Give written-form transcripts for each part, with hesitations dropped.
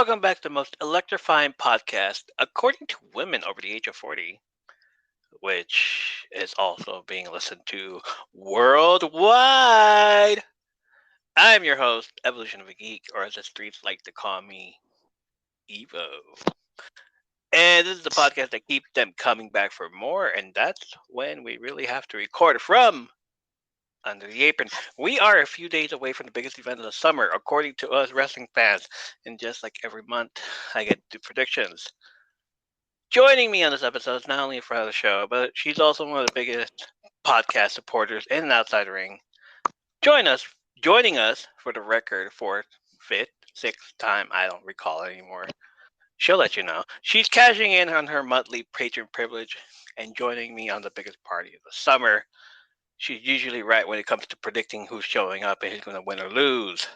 welcome back to the most electrifying podcast, according to women over the age of 40, which is also being listened to worldwide. I'm your host, Evolution of a Geek, or as the streets like to call me, Evo. And this is the podcast that keeps them coming back for more, and that's when we really have to record from under the apron. We are a few days away from the biggest event of the summer, according to us wrestling fans. And just like every month, I get to do predictions. Joining me on this episode is not only a friend of the show, but she's also one of the biggest podcast supporters in and outside the ring. Joining us for the record, fourth, fifth, sixth time, I don't recall anymore. She'll let you know. She's cashing in on her monthly patron privilege and joining me on the biggest party of the summer. She's usually right when it comes to predicting who's showing up and who's going to win or lose.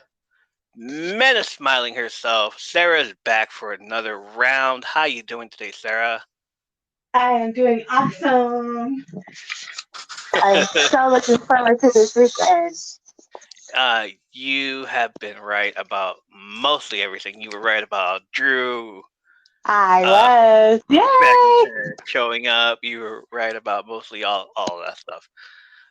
Meta smiling herself, Sarah's back for another round. How you doing today, Sarah? I am doing awesome. I'm so looking forward to this weekend. You have been right about mostly everything. You were right about Drew I uh, was. Yay! showing up. You were right about mostly all of that stuff.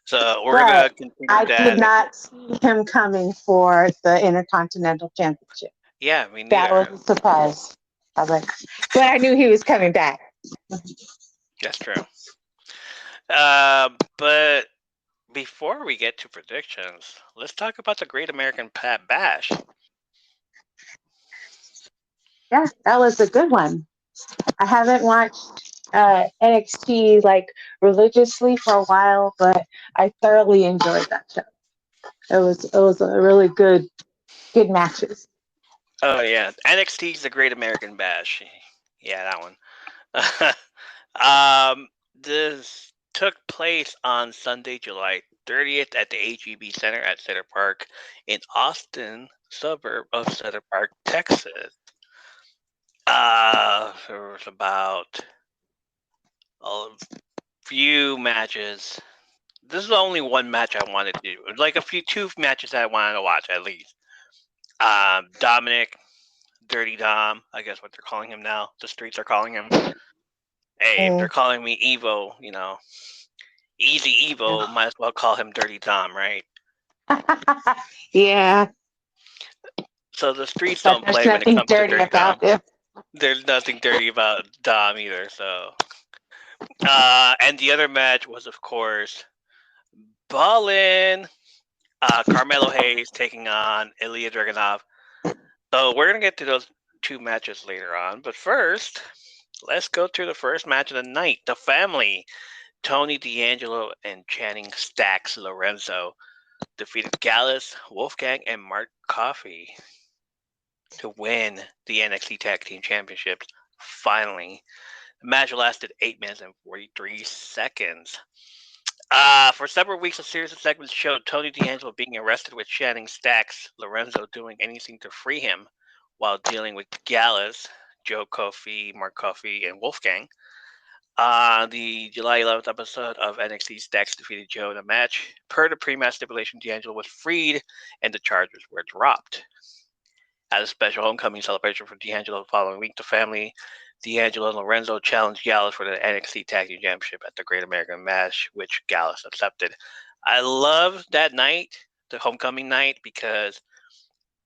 So we're gonna But continue I did that. not see him coming for the Intercontinental Championship. Yeah, me That was neither. a surprise. I was like, but I knew he was coming back. That's true. But before we get to predictions, let's talk about the Great American Bash. Yeah, that was a good one. I haven't watched NXT like religiously for a while, but I thoroughly enjoyed that show. It was a really good matches. Oh yeah, NXT's the Great American Bash. Yeah, that one. This took place on Sunday, July 30th at the HEB Center at Cedar Park in Austin, suburb of Cedar Park, Texas. There was about a few matches. This is only one match I wanted to do. Like two matches that I wanted to watch at least. Dominic, Dirty Dom, I guess what they're calling him now. The streets are calling him. Hey, if they're Mm, calling me Evo, Easy Evo, yeah. might as well call him Dirty Dom, right? Yeah, So the streets but don't there's play when it nothing comes to dirty Dirty Dom. about him. There's nothing dirty about Dom either. So, and the other match was, of course, Ballin. Carmelo Hayes taking on Ilya Dragunov. So we're gonna get to those two matches later on, but first, let's go to the first match of the night. The family, Tony D'Angelo and Channing Stacks Lorenzo, defeated Gallus, Wolfgang, and Mark Coffey to win the NXT Tag Team Championships. Finally, the match lasted 8 minutes and 43 seconds. For several weeks, a series of segments showed Tony D'Angelo being arrested with Channing Stacks, Lorenzo doing anything to free him while dealing with Gallus, Joe Coffey, Mark Coffey, and Wolfgang. The July 11th episode of NXT, Stacks defeated Joe in a match. Per the pre-match stipulation, D'Angelo was freed and the charges were dropped. At a special homecoming celebration for D'Angelo the following week, the family, D'Angelo and Lorenzo, challenged Gallus for the NXT Tag Team Championship at the Great American Bash, which Gallus accepted. I love that night, the homecoming night, because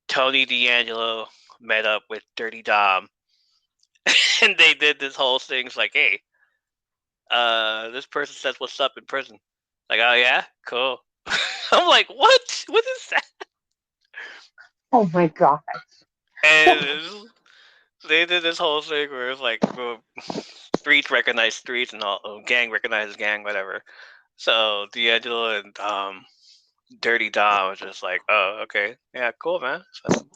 Tony D'Angelo met up with Dirty Dom, and they did this whole thing. It's like, hey, this person says what's up in prison. Like, oh yeah, cool. I'm like, what? What is that? Oh my god. And they did this whole thing where it's like streets recognize streets and all gang recognizes gang, whatever. So D'Angelo and Dirty Dom was just like, oh, okay, yeah, cool, man. So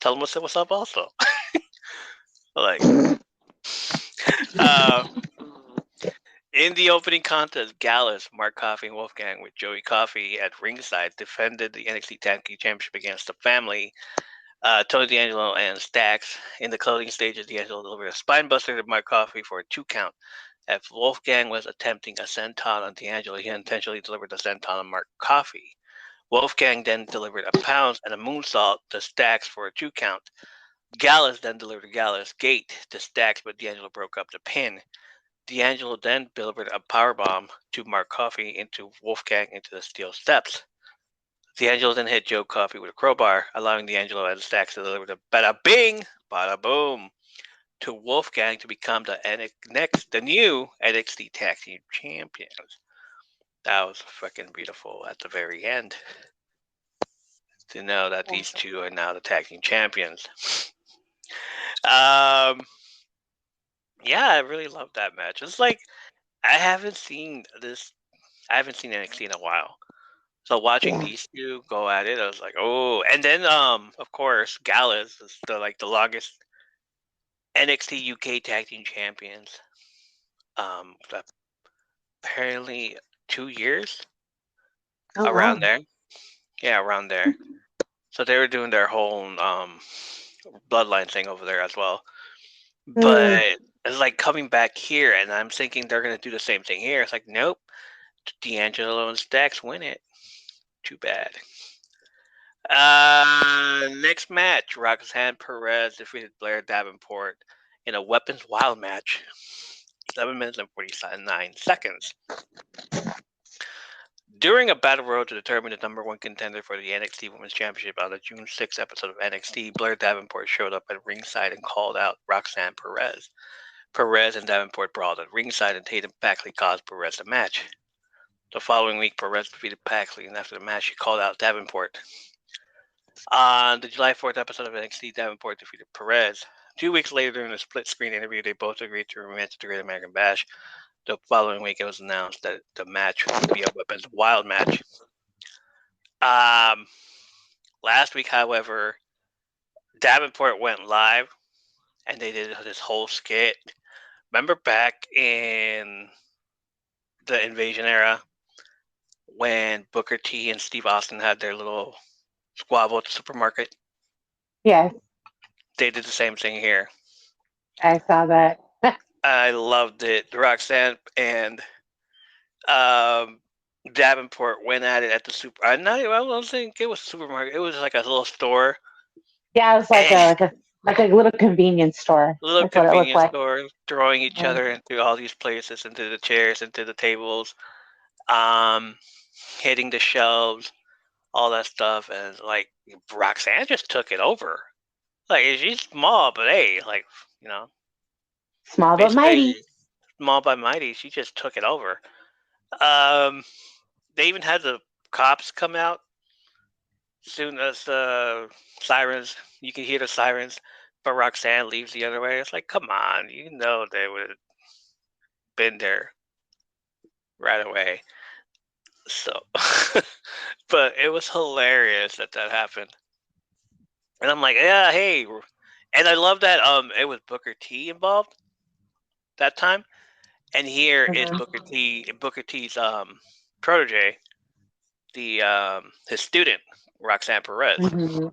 tell them what's up, also. Like, uh, in the opening contest, Gallus, Mark Coffey, and Wolfgang with Joey Coffey at ringside defended the NXT Tag Team Championship against the family. Tony D'Angelo and Stacks. In the closing stages, D'Angelo delivered a spinebuster to Mark Coffey for a 2 count. As Wolfgang was attempting a senton on D'Angelo, he intentionally delivered a senton on Mark Coffey. Wolfgang then delivered a pounce and a moonsault to Stacks for a 2 count. Gallus then delivered a Gallus Gate to Stacks, but D'Angelo broke up the pin. D'Angelo then delivered a powerbomb to Mark Coffey into Wolfgang into the steel steps. D'Angelo then hit Joe Coffey with a crowbar, allowing D'Angelo and Stacks to deliver the bada bing, bada boom to Wolfgang to become the new NXT Tag Team Champions. That was fucking beautiful at the very end to know that these two are now the Tag Team Champions. Um, yeah, I really love that match. It's like I haven't seen this. I haven't seen NXT in a while. So watching Yeah. these two go at it, I was like, oh. And then, of course, Gallus is the longest NXT UK Tag Team Champions. Um, apparently 2 years Oh around wow. there. Yeah, around there. So they were doing their whole bloodline thing over there as well. Mm, But it's like coming back here, and I'm thinking they're gonna do the same thing here. It's like, nope, D'Angelo and Stacks win it. Too bad. Next match, Roxanne Perez defeated Blair Davenport in a weapons wild match. 7 minutes and 49 seconds. During a battle royal to determine the number one contender for the NXT Women's Championship on the June 6th episode of NXT, Blair Davenport showed up at ringside and called out Roxanne Perez. Perez and Davenport brawled at ringside, and Tatum Paxley caused Perez the match. The following week, Perez defeated Paxley, and after the match, she called out Davenport. On the July 4th episode of NXT, Davenport defeated Perez. 2 weeks later, during a split-screen interview, they both agreed to rematch the Great American Bash. The following week, it was announced that the match would be a weapons wild match. Last week, however, Davenport went live, and they did this whole skit. Remember back in the Invasion era when Booker T and Steve Austin had their little squabble at the supermarket? yes, They did the same thing here. I saw that. I loved it. Roxanne and um, Davenport went at it at the super. I don't think it was a supermarket. It was like a little store, Yeah, it was like and a little convenience store. little That's what it looked convenience like. store, throwing each Yeah. other into all these places, into the chairs, into the tables, um, hitting the shelves, all that stuff, and like Roxanne just took it over. Like she's small, but hey, like you know, Small but basically mighty. small by mighty. She just took it over. Um, they even had the cops come out soon as the sirens. You can hear the sirens, but Roxanne leaves the other way. It's like, come on, you know they would have been there right away. So, but it was hilarious that happened, and I'm like, yeah, hey, and I love that it was Booker T involved that time, and here is Mhm. Booker T's protege, the his student Roxanne Perez. Mhm.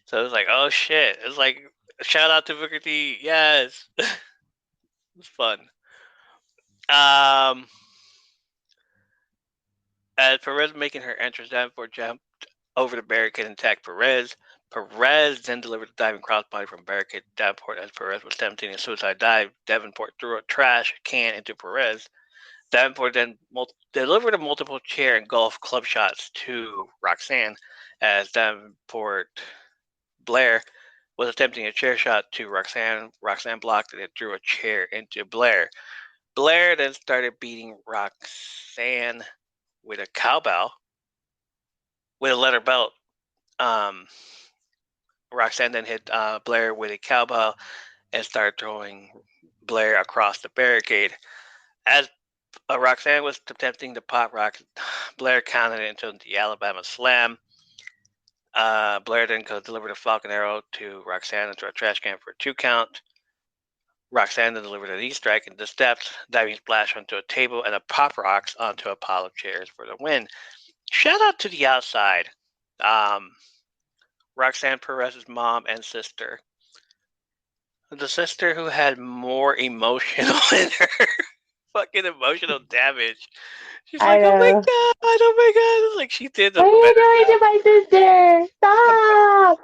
So it was like, oh shit! It's like shout out to Booker T. Yes, it was fun. Um, as Perez making her entrance, Davenport jumped over the barricade and attacked Perez. Perez then delivered a diving crossbody from barricade to Davenport as Perez was attempting a suicide dive. Davenport threw a trash can into Perez. Davenport then delivered a multiple chair and golf club shots to Roxanne as Davenport Blair was attempting a chair shot to Roxanne. Roxanne blocked it and threw a chair into Blair. Blair then started beating Roxanne with a cowbell, with a leather belt. Um, Roxanne then hit Blair with a cowbell and started throwing Blair across the barricade. As Roxanne was attempting to pop Rock, Blair counted it into the Alabama Slam. Blair then delivered a Falcon Arrow to Roxanne into a trash can for a 2 count. Roxanne then delivered a knee strike into the steps, diving splash onto a table, and a pop rocks onto a pile of chairs for the win. Shout out to the outside. Um, Roxanne Perez's mom and sister. The sister who had more emotional in her fucking emotional damage. She's I like, oh my know. god, oh my god. It's like she did What a are you better doing job. to my sister? Stop!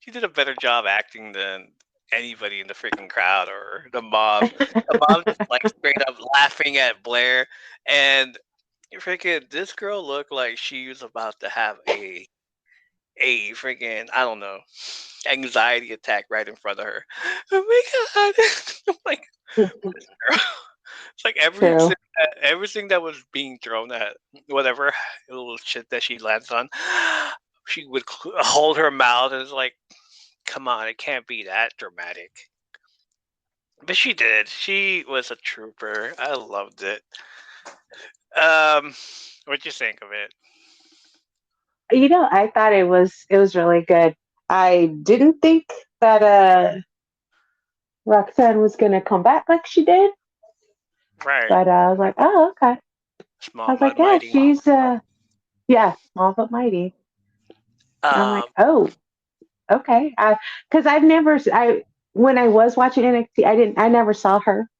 She did a better job acting than anybody in the freaking crowd or the mob. The mob just like straight up laughing at Blair, and freaking this girl looked like she was about to have a freaking, I don't know, anxiety attack right in front of her. Oh my god! I'm like, this girl. It's like True. everything that was being thrown at whatever little shit that she lands on, she would hold her mouth and it's like, come on, it can't be that dramatic. But she did. She was a trooper. I loved it. What'd you think of it? I thought it was really good. I didn't think that Roxanne was gonna come back like she did, Right. but I was like, oh, okay. I Small was like, but yeah, mighty. she's yeah, small but mighty. I'm like, Um, oh, okay. Because I've never, I when I was watching NXT, I never saw her,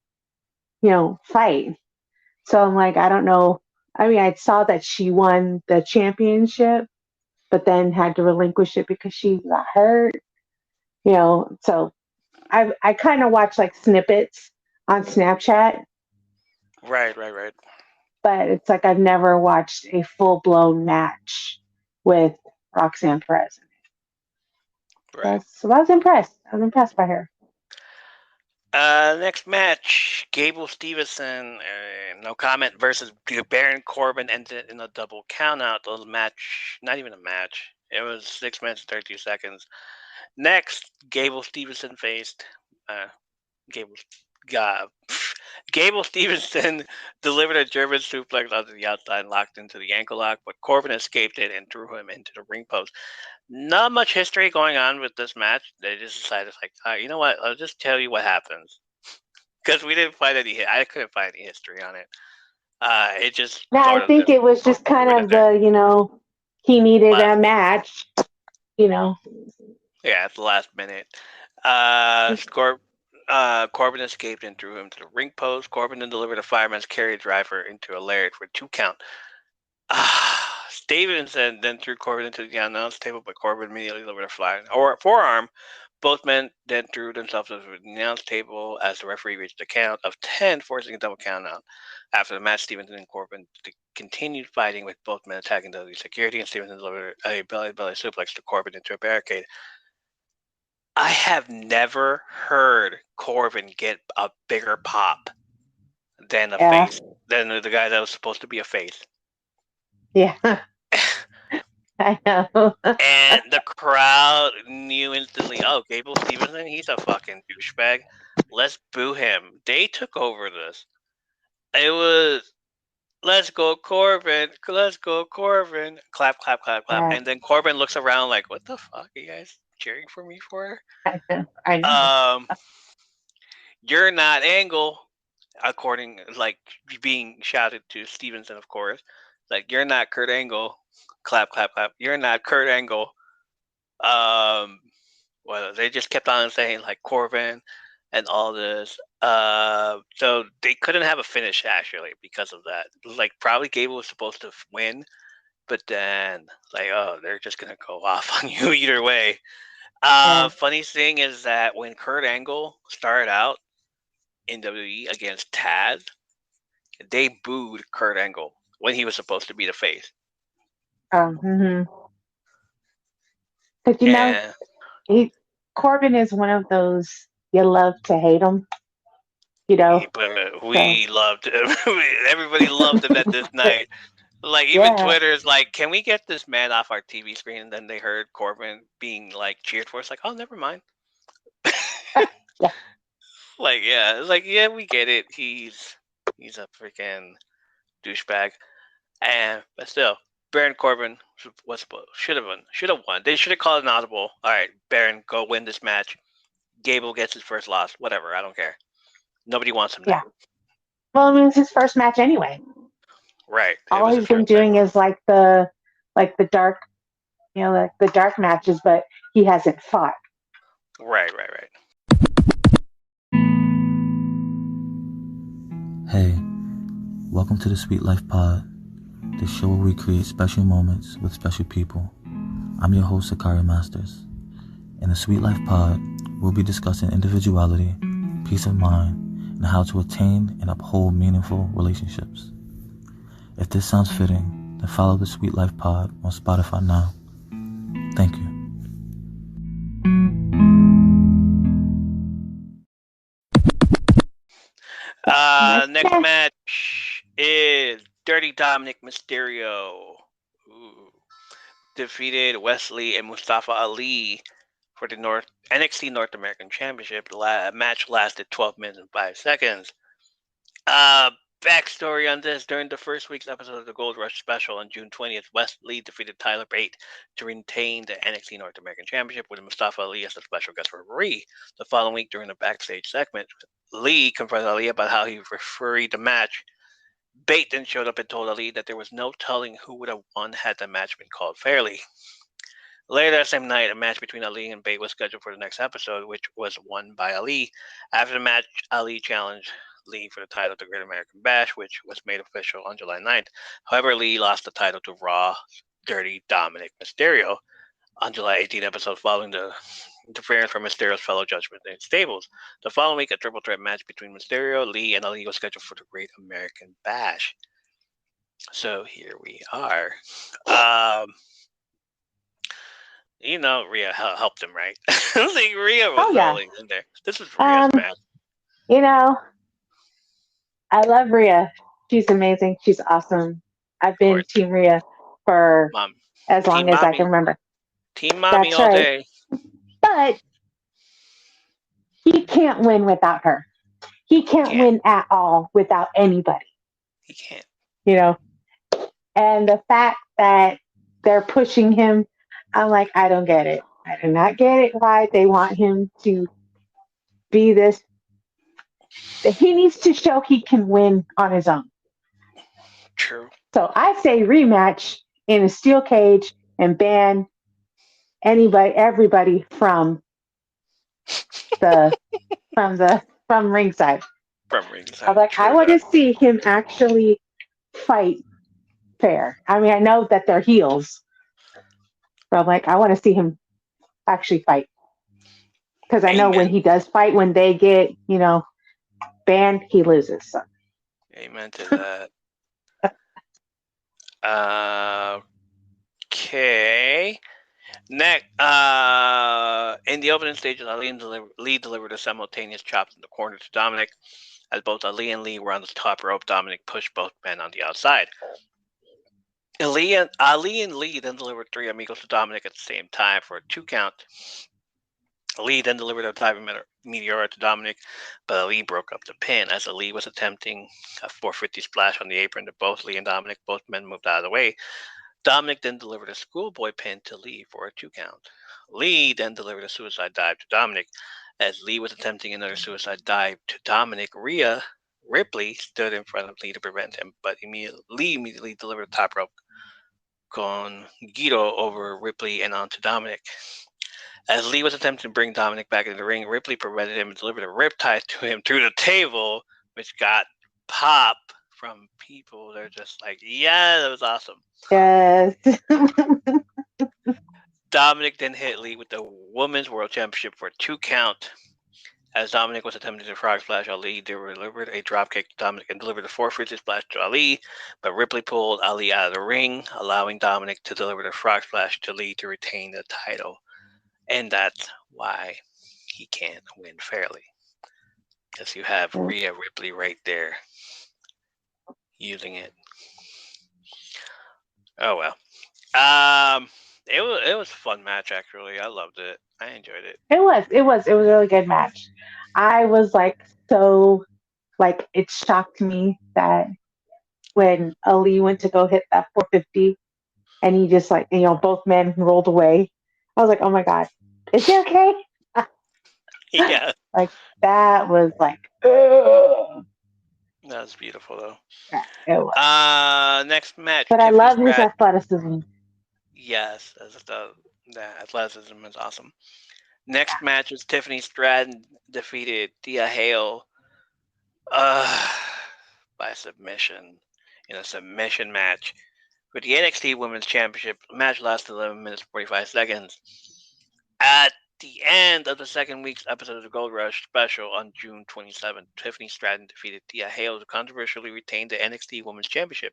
fight. So I'm like, I don't know. I mean, I saw that she won the championship, but then had to relinquish it because she got hurt. So I kind of watch like snippets on Snapchat, right. but it's like I've never watched a full blown match with Roxanne Perez. Right. So I was impressed. I was impressed by her. Next match, Gable Stevenson, no comment, versus Baron Corbin ended in a double countout. The match, not even a match. It was 6 minutes and 32 seconds. Next, Gable Stevenson faced Gable. God, Gable Stevenson delivered a German suplex onto the outside and locked into the ankle lock, but Corbin escaped it and threw him into the ring post. Not much history going on with this match. They just decided, like, you know what? I'll just tell you what happens because we didn't find any. I couldn't find any history on it. It just Now I sort of think just it was just kind threw it in of there. he needed a Last, match. You know, yeah, at the last minute. Corbin escaped and threw him to the ring post. Corbin then delivered a fireman's carry driver into a lariat for a 2 count. Stevenson then threw Corbin into the announce table, but Corbin immediately delivered a flying or forearm. Both men then threw themselves over the announce table as the referee reached a count of 10, forcing a double count out. After the match, Stevenson and Corbin continued fighting, with both men attacking the security, and Stevenson delivered a belly suplex to Corbin into a barricade. I have never heard Corbin get a bigger pop than a yeah, face, than the guy that was supposed to be a face. yeah, I know. And the crowd knew instantly, oh, Gable Stevenson, he's a fucking douchebag. Let's boo him. They took over this. It was, let's go Corbin, let's go Corbin. Clap, clap, clap, clap. Yeah, And then Corbin looks around like, what the fuck are you guys cheering for me for? I know. I know. Um, you're not Angle, according, like, being shouted to Stevenson, of course. Like, you're not Kurt Angle. Clap, clap, clap. You're not Kurt Angle. Well, they just kept on saying like Corbin and all this. So they couldn't have a finish actually because of that. Like probably Gable was supposed to win, but then like, oh, they're just gonna go off on you either way. Yeah. Funny thing is that when Kurt Angle started out in WWE against Taz, they booed Kurt Angle when he was supposed to be the face. Because And Corbin is one of those you love to hate him. You know. but So we loved him. Everybody loved him at this night. Like even yeah, Twitter is like, can we get this man off our TV screen? And then they heard Corbin being like cheered for. It's like, oh, never mind. yeah, Like yeah, it's like yeah, we get it. He's a freaking douchebag. And but still, Baron Corbin should have won. They should have called an audible. All right, Baron, go win this match. Gable gets his first loss. Whatever, I don't care. Nobody wants him yeah. there. Well, I mean, it's his first match anyway. Right. It All was his he's been first match. doing is like the dark, like the dark matches, but he hasn't fought. Right. Hey, welcome to the Sweet Life Pod, the show where we create special moments with special people. I'm your host, Sakari Masters. In the Sweet Life Pod, we'll be discussing individuality, peace of mind, and how to attain and uphold meaningful relationships. If this sounds fitting, then follow the Sweet Life Pod on Spotify now. Thank you. Next match is Dirty Dominic Mysterio. Ooh. Defeated Wesley and Mustafa Ali for the NXT North American Championship. The match lasted 12 minutes and 5 seconds. Backstory on this: during the first week's episode of the Gold Rush special on June 20th, Wesley defeated Tyler Bate to retain the NXT North American Championship with Mustafa Ali as the special guest referee. The following week, during the backstage segment, Lee confronted Ali about how he refereed the match. Bate then showed up and told Ali that there was no telling who would have won had the match been called fairly. Later that same night, a match between Ali and Bate was scheduled for the next episode, which was won by Ali. After the match, Ali challenged Lee for the title of the Great American Bash, which was made official on July 9th. However, Lee lost the title to Raw Dirty Dominic Mysterio on July 18th episode following the interference from Mysterio's fellow Judgment Day stables. The following week, a triple threat match between Mysterio, Lee, and Ali was scheduled for the Great American Bash. So here we are. Rhea helped him, right? Like Rhea was rolling in there. This is Rhea's match. I love Rhea. She's amazing. She's awesome. I've been Team Rhea for as long as I can remember. Team Mommy all day. But he can't win without her. He can't win at all without anybody. He can't. And the fact that they're pushing him, I'm like, I don't get it. I do not get it why they want him to be this. He needs to show he can win on his own. True. So I say rematch in a steel cage and ban everybody from ringside. From ringside. I'm like, I want to see him actually fight fair. I mean, I know that they're heels, but I'm like, I want to see him actually fight. Because I know when he does fight, when they get, banned, he loses. So. Amen to that. Okay. Next, in the opening stages, Ali and Lee delivered a simultaneous chops in the corner to Dominic. As both Ali and Lee were on the top rope, Dominic pushed both men on the outside. Ali and Lee then delivered three amigos to Dominic at the same time for a 2 count. Ali then delivered a diving meteora to Dominic, but Ali broke up the pin as Ali was attempting a 450 splash on the apron to both Lee and Dominic. Both men moved out of the way. Dominic then delivered a schoolboy pin to Lee for a 2 count. Lee then delivered a suicide dive to Dominic. As Lee was attempting another suicide dive to Dominic, Rhea Ripley stood in front of Lee to prevent him, but Lee immediately delivered a top rope con Guido over Ripley and onto Dominic. As Lee was attempting to bring Dominic back into the ring, Ripley prevented him and delivered a riptide to him through the table, which got pop from people. They're just like, yeah, that was awesome. Yes. Dominic then hit Lee with the Women's World Championship for a 2 count. As Dominic was attempting to frog splash Ali, they delivered a dropkick to Dominic and delivered a 450 splash to Ali, but Ripley pulled Ali out of the ring, allowing Dominic to deliver the frog splash to Lee to retain the title. And that's why he can't win fairly. Because you have Rhea Ripley right there using it. Oh well. It was a fun match actually. I loved it. I enjoyed it. It was a really good match. I was it shocked me that when Ali went to go hit that 450 and he just both men rolled away. I was like, oh my God, is he okay? Yeah. That was ugh. That was beautiful though. Yeah, it was. Next match. But I love his athleticism. Yes, the athleticism is awesome. Next match is Tiffany Stratton defeated Thea Hale by submission in a submission match for the NXT Women's Championship. The match lasted 11 minutes 45 seconds. At the end of the second week's episode of the Gold Rush special on June 27th, Tiffany Stratton defeated Thea Hale to controversially retain the NXT Women's Championship.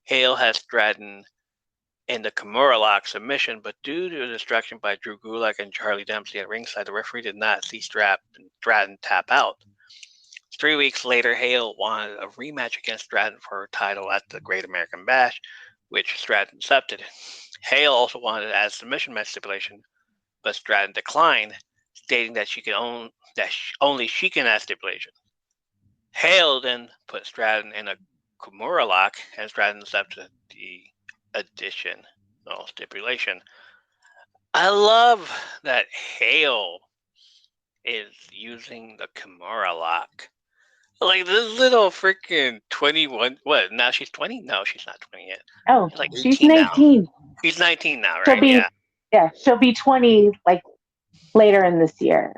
Hale has Stratton in the Kimura lock submission, but due to a distraction by Drew Gulak and Charlie Dempsey at ringside, the referee did not see Stratton tap out. 3 weeks later, Hale wanted a rematch against Stratton for her title at the Great American Bash, which Stratton accepted. Hale also wanted to add submission match stipulation, but Stratton declined, stating that only she can add stipulation. Hale then put Stratton in a Kimura lock, and Stratton accepted the additional stipulation. I love that Hale is using the Kimura lock. Like this little freaking 21. What? Now she's 20? No, she's not 20 yet. Oh, She's like she's 18 now. 19. She's 19 now, She'll right? be, yeah, she'll be 20 like later in this year.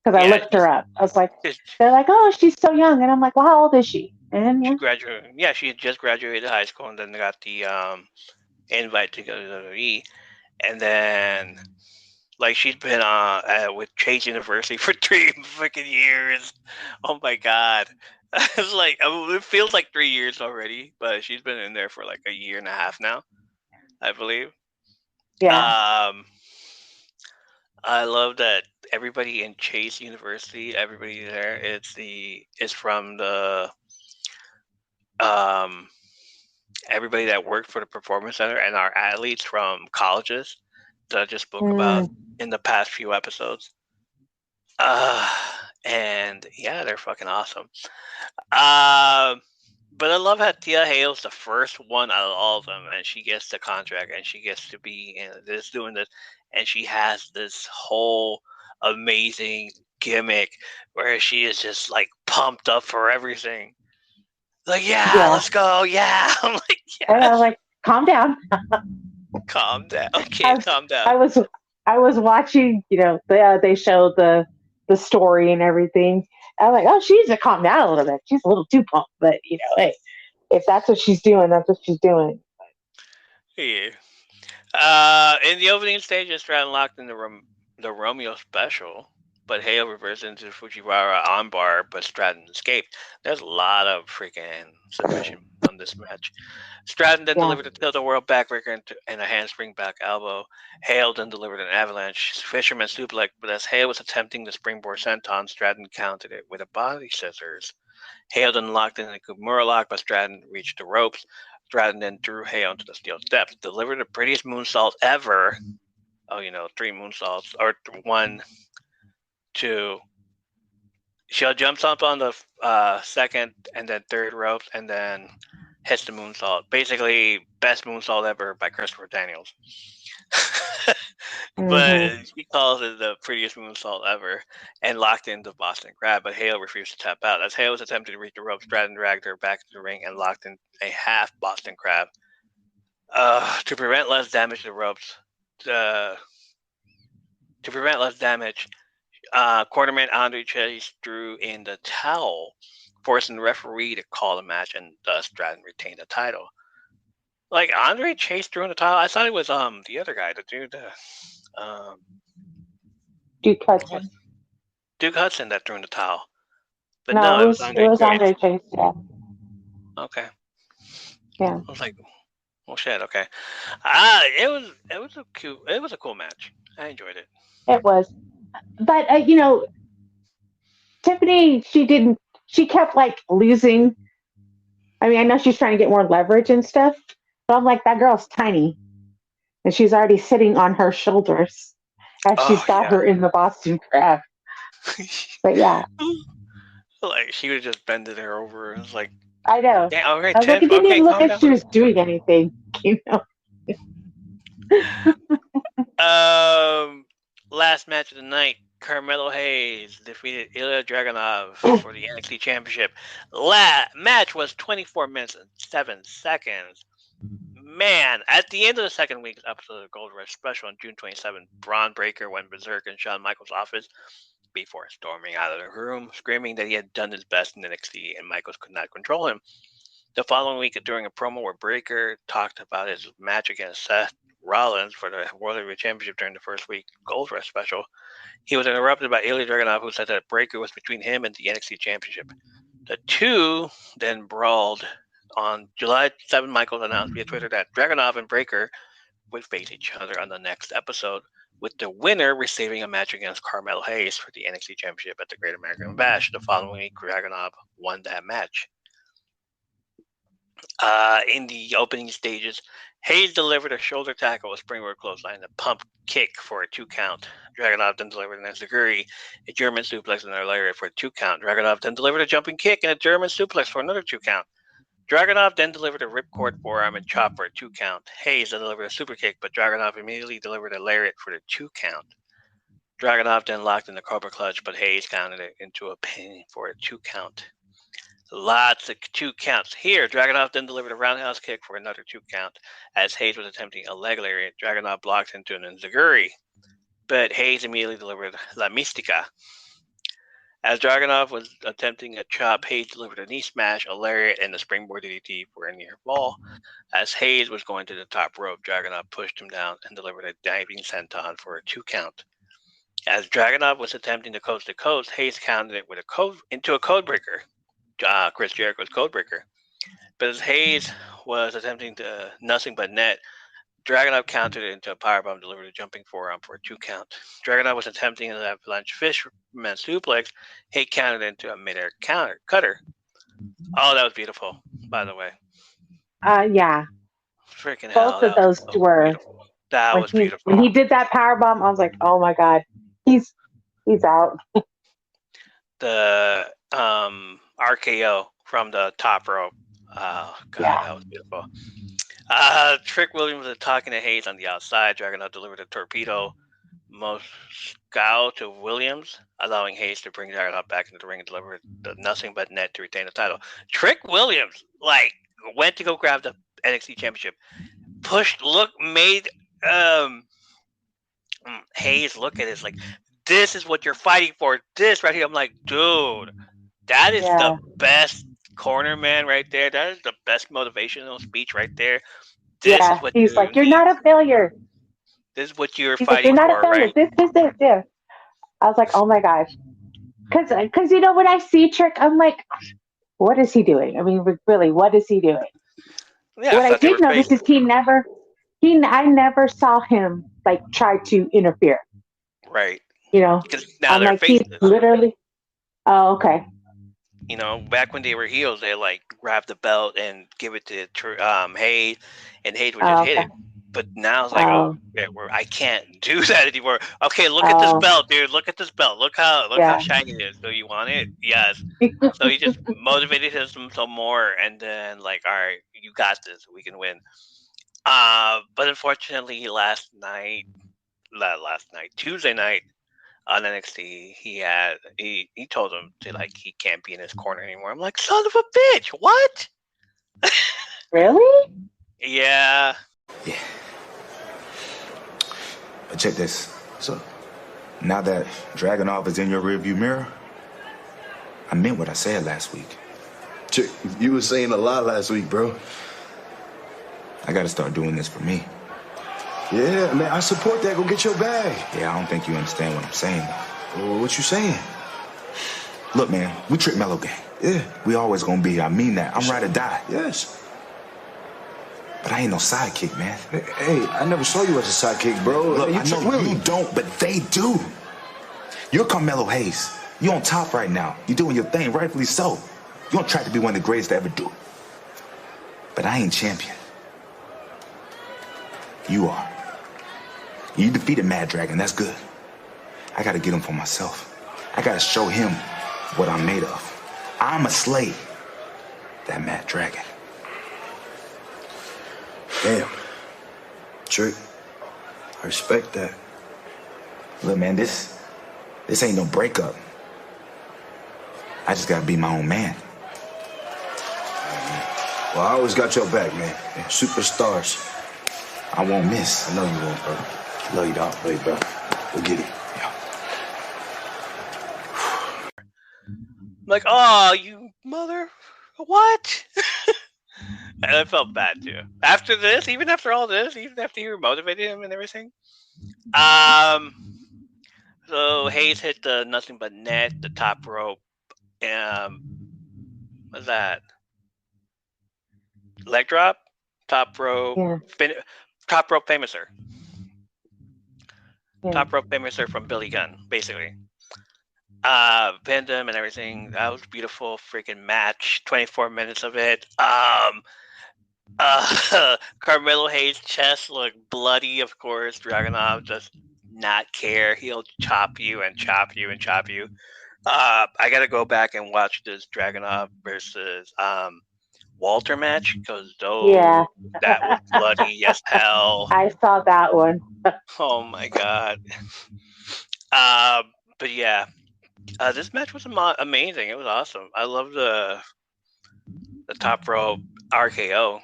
Because I looked her up. I was like, they're like, oh, she's so young. And I'm like, well, how old is she? And she graduated. Yeah, she had just graduated high school and then got the invite to go to WWE. And then, like, she's been with Chase University for 3 freaking years. Oh my god. It's like, it feels like 3 years already, but she's been in there for like a year and a half now, I believe. Yeah. I love that everybody in Chase University, everybody there, is from the everybody that worked for the Performance Center and our athletes from colleges that I just spoke about in the past few episodes. And yeah, they're fucking awesome. But I love how Tia Hale's the first one out of all of them, and she gets the contract, and she gets to be doing this, and she has this whole amazing gimmick where she is just like pumped up for everything. Like, yeah, let's go, yeah. I'm like, yeah. And I was like, calm down. Calm down. Okay, calm down. I was watching, they showed the story and everything. I was like, oh, she needs to calm down a little bit. She's a little too pumped, but hey, if that's what she's doing, that's what she's doing. Yeah. In the opening stage, Stratton locked in the Romeo special, but Hale reversed into Fujiwara armbar, but Stratton escaped. There's a lot of freaking submission on this match. Stratton then delivered a tilt-a-whirl backbreaker and a handspring back elbow. Hale then delivered an avalanche fisherman suplex, but as Hale was attempting the springboard senton, Stratton countered it with a body scissors. Hale then locked in a Kimura lock, but Stratton reached the ropes. Stratton then drew Hale into the steel steps, delivered the prettiest moonsault ever. Oh, 3 moonsaults, or 1, 2. She jumps up on the second and then third ropes and then hits the moonsault. Basically, best moonsault ever by Christopher Daniels. But she calls it the prettiest moonsault ever and locked into Boston Crab, but Hale refused to tap out. As Hale was attempting to reach the rope, Stratton dragged her back to the ring and locked in a half Boston Crab. To prevent less damage to the ropes, quarterman Andre Chase drew in the towel, forcing the referee to call the match, and thus Stratton retained the title. Like, Andre Chase drew in the towel? I thought it was the other guy, the dude, Duke Hudson. Duke Hudson that drew in the towel. But no, it was Andre Chase. Yeah. Okay. Yeah. I was like, oh shit. Okay. It was a cool match. I enjoyed it. It was, but Tiffany, she kept like losing. I mean, I know she's trying to get more leverage and stuff, but I'm like, that girl's tiny, and she's already sitting on her shoulders as she's got her in the Boston Crab. But yeah, like she would have just bended her over. It was like, I know. Yeah, all right, I was like, it didn't even look like she was doing anything. Last match of the night, Carmelo Hayes defeated Ilya Dragunov for the NXT Championship. Match was 24 minutes and 7 seconds. Man, at the end of the second week's episode of Gold Rush Special on June 27th, Braun Breaker went berserk in Shawn Michaels' office before storming out of the room, screaming that he had done his best in NXT and Michaels could not control him. The following week, during a promo where Breaker talked about his match against Seth Rollins for the World Heavyweight Championship during the first week Gold Rush special. He was interrupted by Ilya Dragunov, who said that Breakker was between him and the NXT Championship. The two then brawled. On July 7th, Michaels announced via Twitter that Dragunov and Breakker would face each other on the next episode, with the winner receiving a match against Carmelo Hayes for the NXT Championship at the Great American Bash. The following week, Dragunov won that match. In the opening stages, Hayes delivered a shoulder tackle, a springboard clothesline, and a pump kick for a 2 count. Dragunov then delivered an enziguri, a German suplex, and a lariat for a 2 count. Dragunov then delivered a jumping kick and a German suplex for another 2 count. Dragunov then delivered a ripcord forearm and chop for a 2 count. Hayes then delivered a super kick, but Dragunov immediately delivered a lariat for the 2 count. Dragunov then locked in the Cobra Clutch, but Hayes counted it into a pin for a 2 count. Lots of 2 counts here. Dragunov then delivered a roundhouse kick for another 2 count. As Hayes was attempting a leg lariat, Dragunov blocked into an enziguri, but Hayes immediately delivered La Mystica. As Dragunov was attempting a chop, Hayes delivered a knee smash, a lariat, and a springboard DDT for a near fall. As Hayes was going to the top rope, Dragunov pushed him down and delivered a diving senton for a 2 count. As Dragunov was attempting the coast to coast, Hayes countered it with into a codebreaker. Chris Jericho's codebreaker. But as Hayes was attempting to nothing but net, Dragunov countered it into a powerbomb, delivered a jumping forearm for a 2 count. Dragunov was attempting an avalanche fisherman suplex. Hayes countered it into a midair cutter. Oh, that was beautiful, by the way. Yeah. Freaking hell. Both of those were. Beautiful. That was beautiful. When he did that powerbomb, I was like, oh my God, he's out. The RKO from the top rope. Oh, God, that was beautiful. Trick Williams was talking to Hayes on the outside. Dragunov delivered a torpedo Moscow to Williams, allowing Hayes to bring Dragunov back into the ring and deliver the nothing but net to retain the title. Trick Williams, went to go grab the NXT Championship, made Hayes look at it like, this is what you're fighting for. This right here. I'm like, dude, that is the best corner man right there. That is the best motivational speech right there. This is what he's like, you're not a failure. This is what you're he's fighting like, you're not for, a failure. right? This. Yeah. I was like, oh my gosh. Because when I see Trick, I'm like, what is he doing? I mean, really, what is he doing? Yeah, what I did notice is I never saw him try to interfere. Right. Now I'm like, he's literally. Oh, okay. Back when they were heels, they grab the belt and give it to Hayes, and Hayes would just hit it. But now it's like, I can't do that anymore. Okay, look at this belt, dude. Look at this belt. Look how shiny it is. So you want it? Yes. So he just motivated him some more, and then all right, you got this. We can win. But unfortunately, Tuesday night on NXT, he told him to he can't be in his corner anymore. I'm like, son of a bitch, what? Really? Yeah. Yeah. But check this. So now that Dragunov is in your rearview mirror, I meant what I said last week. You were saying a lot last week, bro. I gotta start doing this for me. Yeah, man, I support that. Go get your bag. Yeah, I don't think you understand what I'm saying. Well, what you saying? Look, man, we Trick Mellow Gang. Yeah. We always gonna be. I mean that. I'm right to die. Yes. But I ain't no sidekick, man. Hey, I never saw you as a sidekick, bro. Look, I know you don't, but they do. You're Carmelo Hayes. You're on top right now. You're doing your thing, rightfully so. You're on track to be one of the greatest to ever do it. But I ain't champion. You are. You defeated Mad Dragon, that's good. I gotta get him for myself. I gotta show him what I'm made of. I'ma slay that Mad Dragon. Damn. Trick. I respect that. Look, man, this ain't no breakup. I just gotta be my own man. Well, I always got your back, man. Superstars. I won't miss. I know you won't, bro. I love you, dog. Love you, bro. We'll get it. Yeah. I'm like, oh, you mother... What? And I felt bad too. After this, even after all this, even after you motivated him and everything. Um. So Hayes hit the nothing but net, the top rope. Um. What's that? Leg drop, top rope, Yeah, top rope famouser, yeah, top rope famouser from Billy Gunn, basically. Pinned him and everything. That was beautiful freaking match. 24 minutes of it. Carmelo Hayes' chest looked bloody, of course. Dragunov does not care. He'll chop you and chop you and chop you. I gotta go back and watch this Dragunov versus Walter match because yeah. that was bloody as hell. I saw that one. Oh my god. Uh, but yeah, this match was amazing. It was awesome. I love the top rope RKO,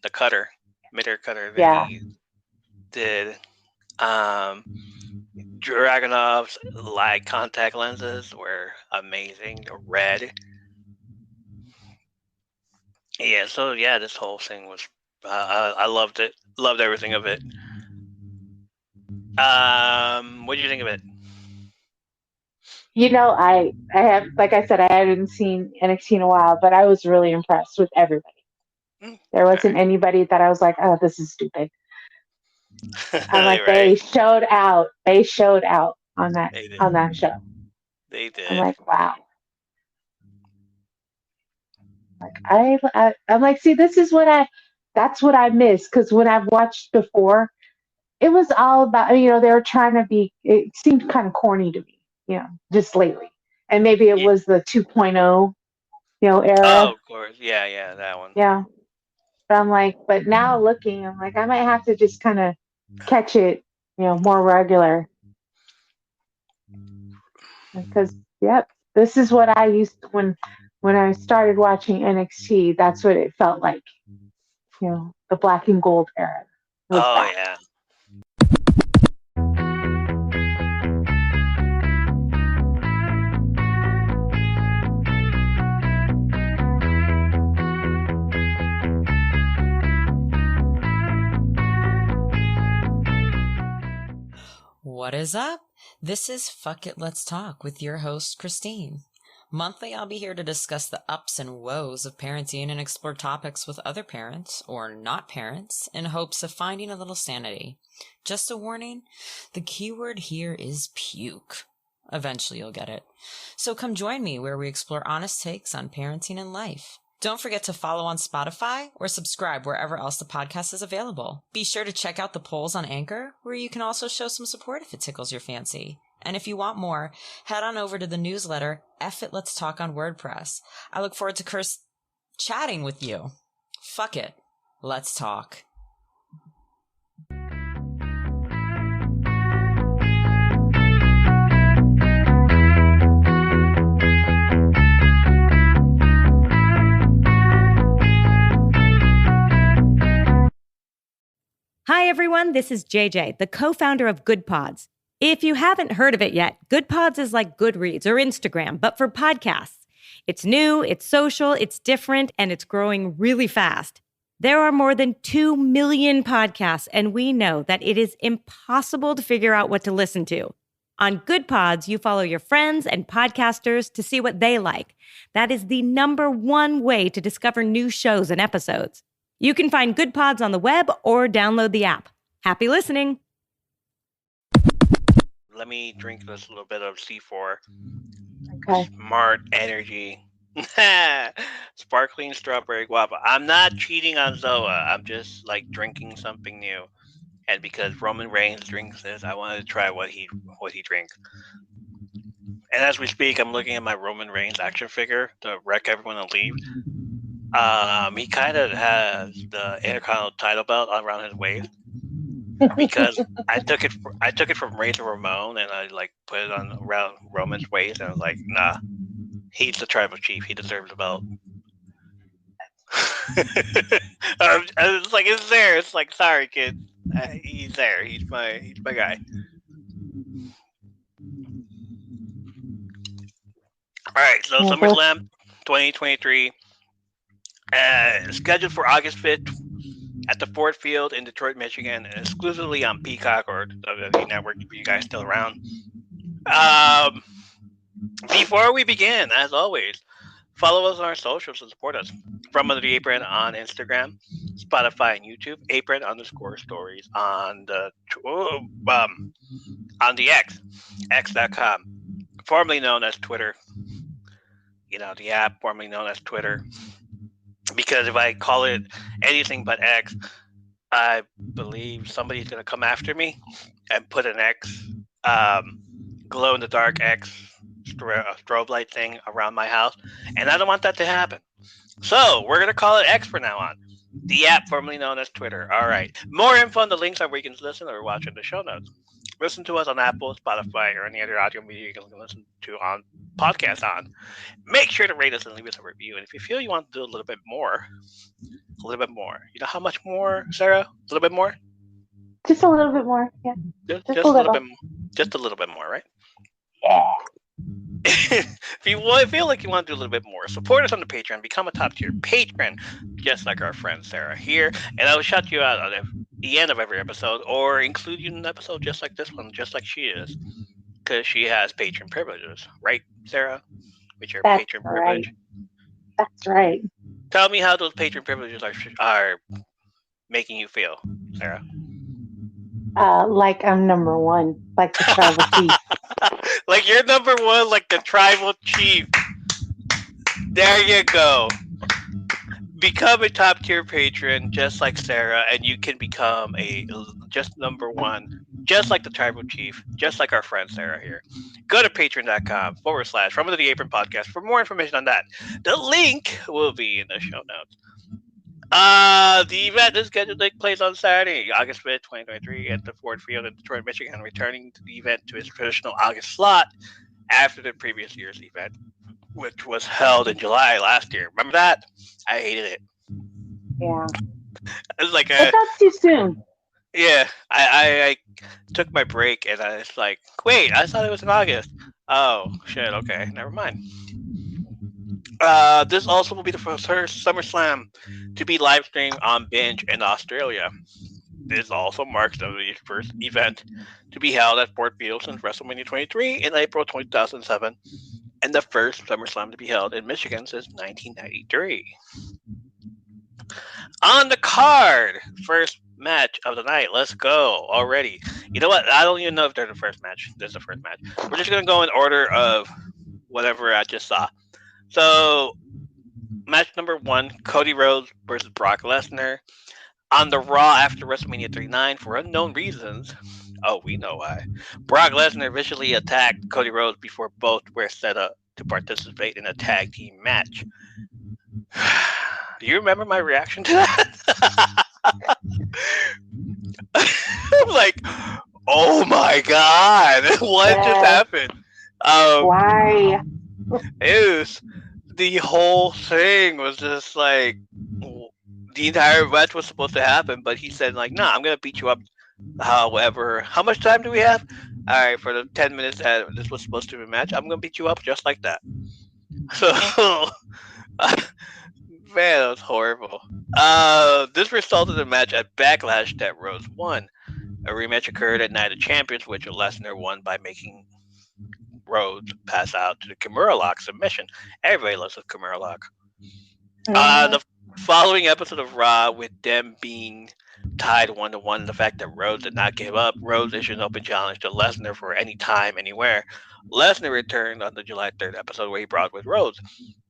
the cutter, mid-air cutter that Yeah, he did. Um, Dragunov's light contact lenses were amazing. The red. Yeah, so yeah, this whole thing was. I loved it. Loved everything of it. What did you think of it? I have, like I said, I haven't seen NXT in a while, but I was really impressed with everybody. There wasn't Alright. anybody that I was like, oh, this is stupid. I'm like, Right. they showed out. They showed out They did. on that show. They I'm did. like, wow. Like I'm like, see, that's what I miss because when I've watched before, it was all about, they were trying to be. It seemed kind of corny to me, just lately, and maybe it Yeah. was the 2.0, Oh, era, of course. Yeah, that one. yeah. But I'm like, but now looking, I'm like, I might have to just kind of catch it, more regular because, yep, this is what I used to, when I started watching NXT. That's what it felt like. The black and gold era was Oh back. yeah. What is up? This is Fuck It Let's Talk with your host, Christine. Monthly, I'll be here to discuss the ups and woes of parenting and explore topics with other parents, or not parents, in hopes of finding a little sanity. Just a warning, the keyword here is puke. Eventually you'll get it. So come join me where we explore honest takes on parenting and life. Don't forget to follow on Spotify or subscribe wherever else the podcast is available. Be sure to check out the polls on Anchor, where you can also show some support if it tickles your fancy. And if you want more, head on over to the newsletter, F It Let's Talk on WordPress. I look forward to chatting with you. Fuck it. Let's talk. Hi, everyone. This is JJ, the co-founder of Good Pods. If you haven't heard of it yet, Good Pods is like Goodreads or Instagram, but for podcasts. It's new, it's social, it's different, and it's growing really fast. There are more than 2 million podcasts, and we know that it is impossible to figure out what to listen to. On Good Pods, you follow your friends and podcasters to see what they like. That is the #1 way to discover new shows and episodes. You can find Good Pods on the web or download the app. Happy listening. Let me drink this little bit of C4. Okay. Smart energy. Sparkling strawberry guava. I'm not cheating on Zoa. I'm just like drinking something new. And because Roman Reigns drinks this, I wanted to try what he drinks. And as we speak, I'm looking at my Roman Reigns action figure to wreck everyone and leave. He kind of has the Intercontinental title belt around his waist because I took it from Razor Ramon and I like put it on around Roman's waist and I was like, nah, he's the tribal chief. He deserves the belt. I was like, it's there. It's like, sorry, kid. He's there. He's my guy. All right, so Yeah, SummerSlam 2023. Scheduled for August 5th at the Ford Field in Detroit, Michigan, exclusively on Peacock or WWE Network if you guys still around. Before we begin, as always, follow us on our socials and support us. From Under the Apron on Instagram, Spotify, and YouTube. Apron_stories on the X.com, formerly known as Twitter. The app formerly known as Twitter. Because if I call it anything but X, I believe somebody's gonna come after me and put an X, glow in the dark X strobe light thing around my house, and I don't want that to happen. So we're gonna call it X from now on. The app formerly known as Twitter. All right. More info on the links are where you can listen or watch in the show notes. Listen to us on Apple, Spotify, or any other audio media you can listen to on podcasts on. Make sure to rate us and leave us a review. And if you feel you want to do a little bit more. You know how much more, Sarah? A little bit more? Just a little bit more. Yeah. Just a little bit. Just a little bit more, right? Yeah. If you feel like you want to do a little bit more, support us on the Patreon. Become a top tier patron, just like our friend Sarah here, and I will shout you out at the end of every episode, or include you in an episode just like this one, just like she is, because she has patron privileges, right, Sarah? With your patron privilege. That's right. Tell me how those patron privileges are making you feel, Sarah. Like I'm number one, like the tribal chief. Like you're number one, like the tribal chief. There you go. Become a top tier patron, just like Sarah, and you can become just number one, just like the tribal chief, just like our friend Sarah here. Go to patreon.com/From Under the Apron podcast for more information on that. The link will be in the show notes. The event is scheduled to take place on Saturday, August 5th, 2023, at the Ford Field in Detroit, Michigan, returning to the event to its traditional August slot after the previous year's event, which was held in July last year. Remember that? I hated it. Yeah. It was like that's too soon. Yeah, I took my break and I was like, wait, I thought it was in August. Oh, shit, okay, never mind. This also will be the first SummerSlam to be live streamed on Binge in Australia. This also marks the first event to be held at Ford Field since WrestleMania 23 in April 2007, and the first SummerSlam to be held in Michigan since 1993. On the card, first match of the night. Let's go already. You know what? I don't even know if there's a first match. There's the first match. We're just going to go in order of whatever I just saw. So, match number 1, Cody Rhodes versus Brock Lesnar. On the Raw after WrestleMania 39, for unknown reasons, we know why, Brock Lesnar vicious attacked Cody Rhodes before both were set up to participate in a tag team match. Do you remember my reaction to that? I'm like, oh my god, what just happened? Why? The whole thing was just like, the entire match was supposed to happen, but he said like, nah, I'm gonna beat you up. However, how much time do we have? All right, for the 10 minutes that this was supposed to be a match, I'm gonna beat you up just like that. So, man, that was horrible. This resulted in a match at Backlash that Rhodes won. A rematch occurred at Night of Champions, which Lesnar won by making Rhodes pass out to the Kimura Lock submission. Everybody loves the Kimura Lock. The following episode of Raw, with them being tied 1-1, the fact that Rhodes did not give up, Rhodes issued an open challenge to Lesnar for any time, anywhere. Lesnar returned on the July 3rd episode where he brought with Rhodes.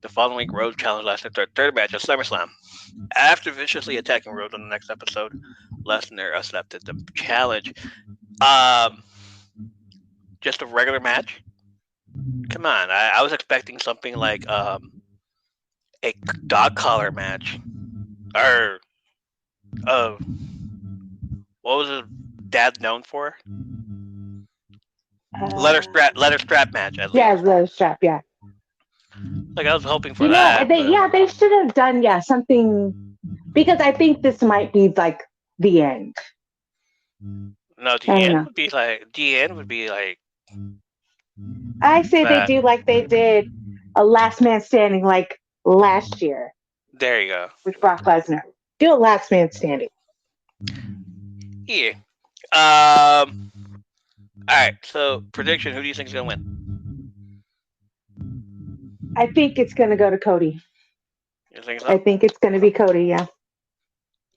The following week, Rhodes challenged Lesnar to a third match at SummerSlam. After viciously attacking Rhodes on the next episode, Lesnar accepted the challenge. Just a regular match? Come on, I was expecting something like a dog collar match, or what was his dad known for? Leather strap match. At least. Leather strap. Yeah. Like I was hoping for that. They should have done something, because I think this might be like the end. No, the end would be like. I say they do like they did a Last Man Standing like last year. There you go. with Brock Lesnar. Still last man standing. Yeah. All right. So prediction: who do you think is gonna win? I think it's going to go to Cody. You think I so? think it's going to be Cody. Yeah.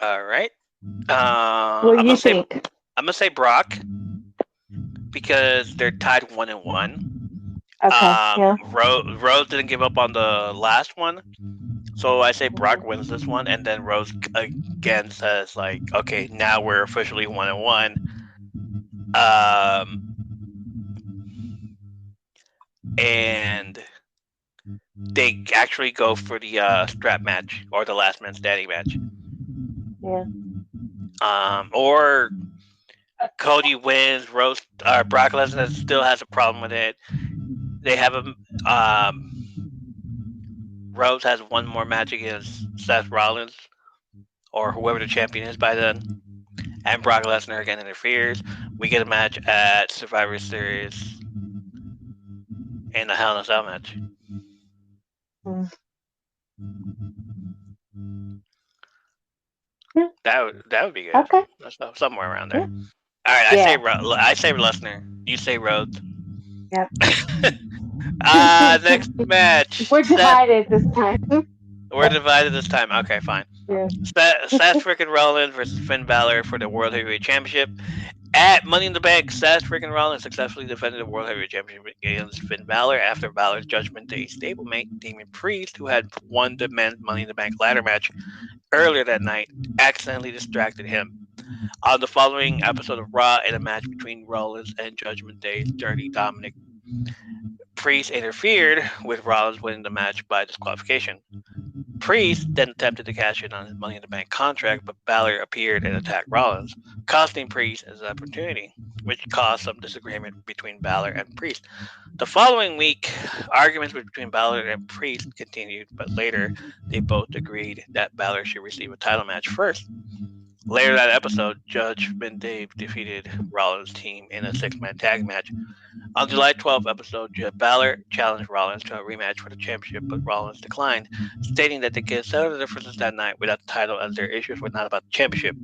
All right. What do you I'm think? gonna say Brock because they're tied 1-1. Okay. Yeah. Rose didn't give up on the last one, so I say Brock wins this one, and then Rose again says like, okay, now we're officially 1-1. And they actually go for the strap match or the last man standing match. Yeah. Or Cody wins. Brock Lesnar still has a problem with it. They have Rose has one more match against Seth Rollins or whoever the champion is by then, and Brock Lesnar again interferes. We get a match at Survivor Series and a Hell in a Cell match. Yeah. That would be good. Okay. Somewhere around there. Yeah. All right, Yeah. I say Lesnar. You say Rhodes. Yep. Next match. We're divided this time. We're divided this time. Okay, fine. Yeah. Seth freaking Rollins versus Finn Balor for the World Heavyweight Championship. At Money in the Bank, Seth freaking Rollins successfully defended the World Heavyweight Championship against Finn Balor after Balor's Judgment Day stablemate, Damian Priest, who had won the men's Money in the Bank ladder match earlier that night, accidentally distracted him. On the following episode of Raw, in a match between Rollins and Judgment Day's Dirty Dominic, Priest interfered, with Rollins winning the match by disqualification. Priest then attempted to cash in on his Money in the Bank contract, but Balor appeared and attacked Rollins, costing Priest his opportunity, which caused some disagreement between Balor and Priest. The following week, arguments between Balor and Priest continued, but later they both agreed that Balor should receive a title match first. Later that episode, Judgment Day defeated Rollins' team in a 6-man tag match. On July 12th episode, Balor challenged Rollins to a rematch for the championship, but Rollins declined, stating that they could settle the differences that night without the title as their issues were not about the championship.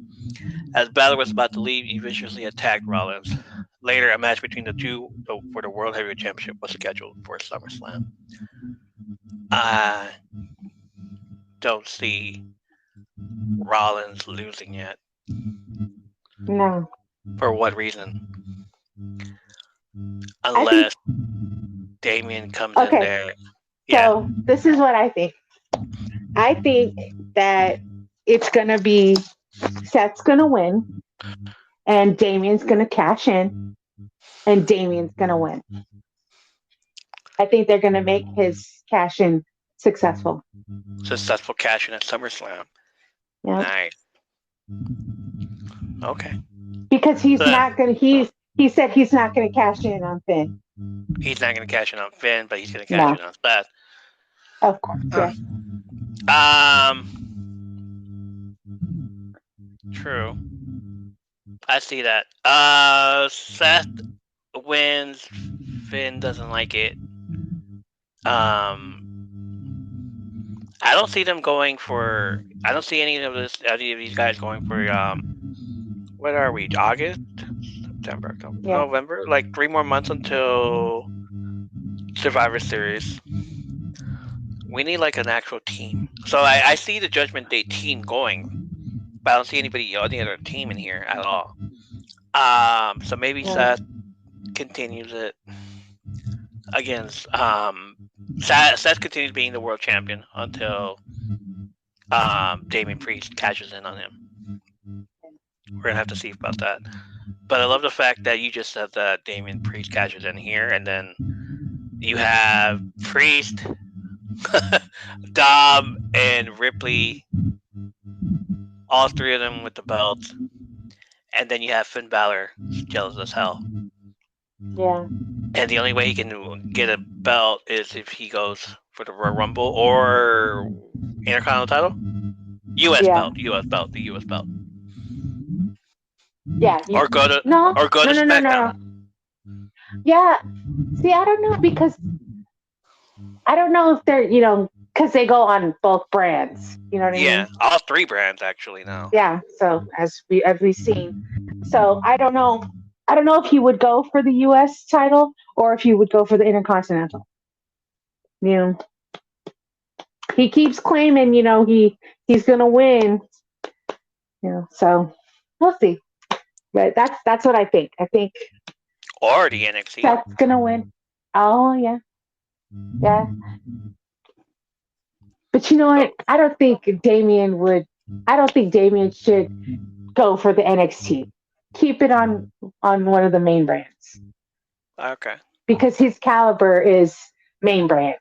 As Balor was about to leave, he viciously attacked Rollins. Later, a match between the two for the World Heavyweight Championship was scheduled for SummerSlam. I don't see Rollins losing yet. No. For what reason? Unless Damian comes in there. Yeah. So this is what I think. I think that it's gonna be Seth's gonna win, and Damian's gonna cash in, and Damian's gonna win. I think they're gonna make his cash in successful. Successful cash in at SummerSlam. Yeah. Nice. Okay. Because he's not gonna. He said he's not gonna cash in on Finn. He's not gonna cash in on Finn, but he's gonna cash in on Seth. Of course. Yeah. True. I see that. Seth wins. Finn doesn't like it. I don't see them going for. I don't see any of these guys going for. What are we? August, September, October, November. Like 3 more months until Survivor Series. We need like an actual team. So I see the Judgment Day team going, but I don't see any other team in here at all. So maybe Seth continues it against Seth continues being the world champion until Damian Priest cashes in on him. We're gonna have to see about that. But I love the fact that you just said that Damian Priest cashes in here, and then you have Priest, Dom, and Ripley, all 3 of them with the belts, and then you have Finn Balor, jealous as hell. Yeah. And the only way he can get a belt is if he goes for the Royal Rumble or Intercontinental title, U.S. belt, the U.S. belt. Yeah. Or go to SmackDown. Yeah. See, I don't know, because I don't know if they're, because because they go on both brands. You know what I Yeah, mean? all 3 brands actually now. Yeah. So as we've seen, so I don't know. I don't know if he would go for the U.S. title or if he would go for the Intercontinental. You know, he keeps claiming, he's gonna win. So we'll see. But that's what I think. I think Or the NXT. Seth's gonna win. Oh yeah, yeah. But you know what? I don't think Damien would. I don't think Damien should go for the NXT. Keep it on one of the main brands Okay. because his caliber is main brand.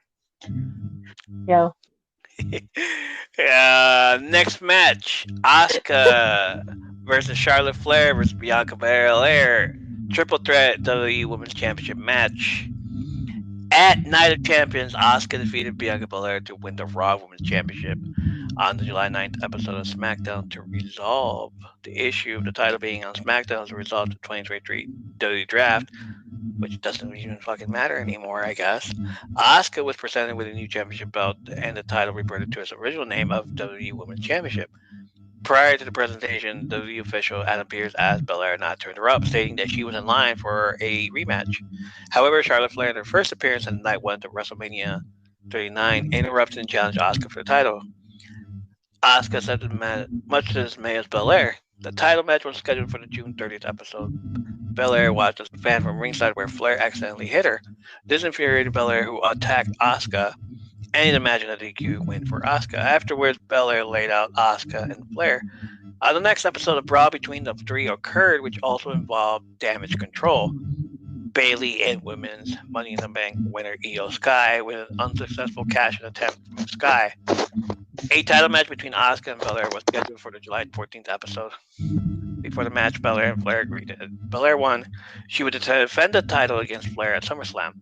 Next match: Asuka versus Charlotte Flair versus Bianca Belair. Triple threat WWE Women's Championship match. At Night of Champions, Asuka defeated Bianca Belair to win the Raw Women's Championship on the July 9th episode of SmackDown to resolve the issue of the title being on SmackDown as a result of the 2023 WWE Draft, which doesn't even fucking matter anymore, I guess. Asuka was presented with a new championship belt and the title reverted to its original name of WWE Women's Championship. Prior to the presentation, WWE official Adam Pearce asked Belair not to interrupt, stating that she was in line for a rematch. However, Charlotte Flair, in her first appearance on night 1 of WrestleMania 39, interrupted and challenged Asuka for the title. Asuka said much to the dismay of Belair. The title match was scheduled for the June 30th episode. Belair watched as a fan from ringside where Flair accidentally hit her. This infuriated Belair, who attacked Asuka, and he'd imagine a DQ win for Asuka. Afterwards, Belair laid out Asuka and Flair. The next episode, a brawl between the 3 occurred, which also involved damage control. Bayley and Women's Money in the Bank winner Io Sky with an unsuccessful cash-in attempt from Sky. A title match between Asuka and Belair was scheduled for the July 14th episode. Before the match, Belair and Flair agreed that Belair won. She would defend the title against Flair at SummerSlam.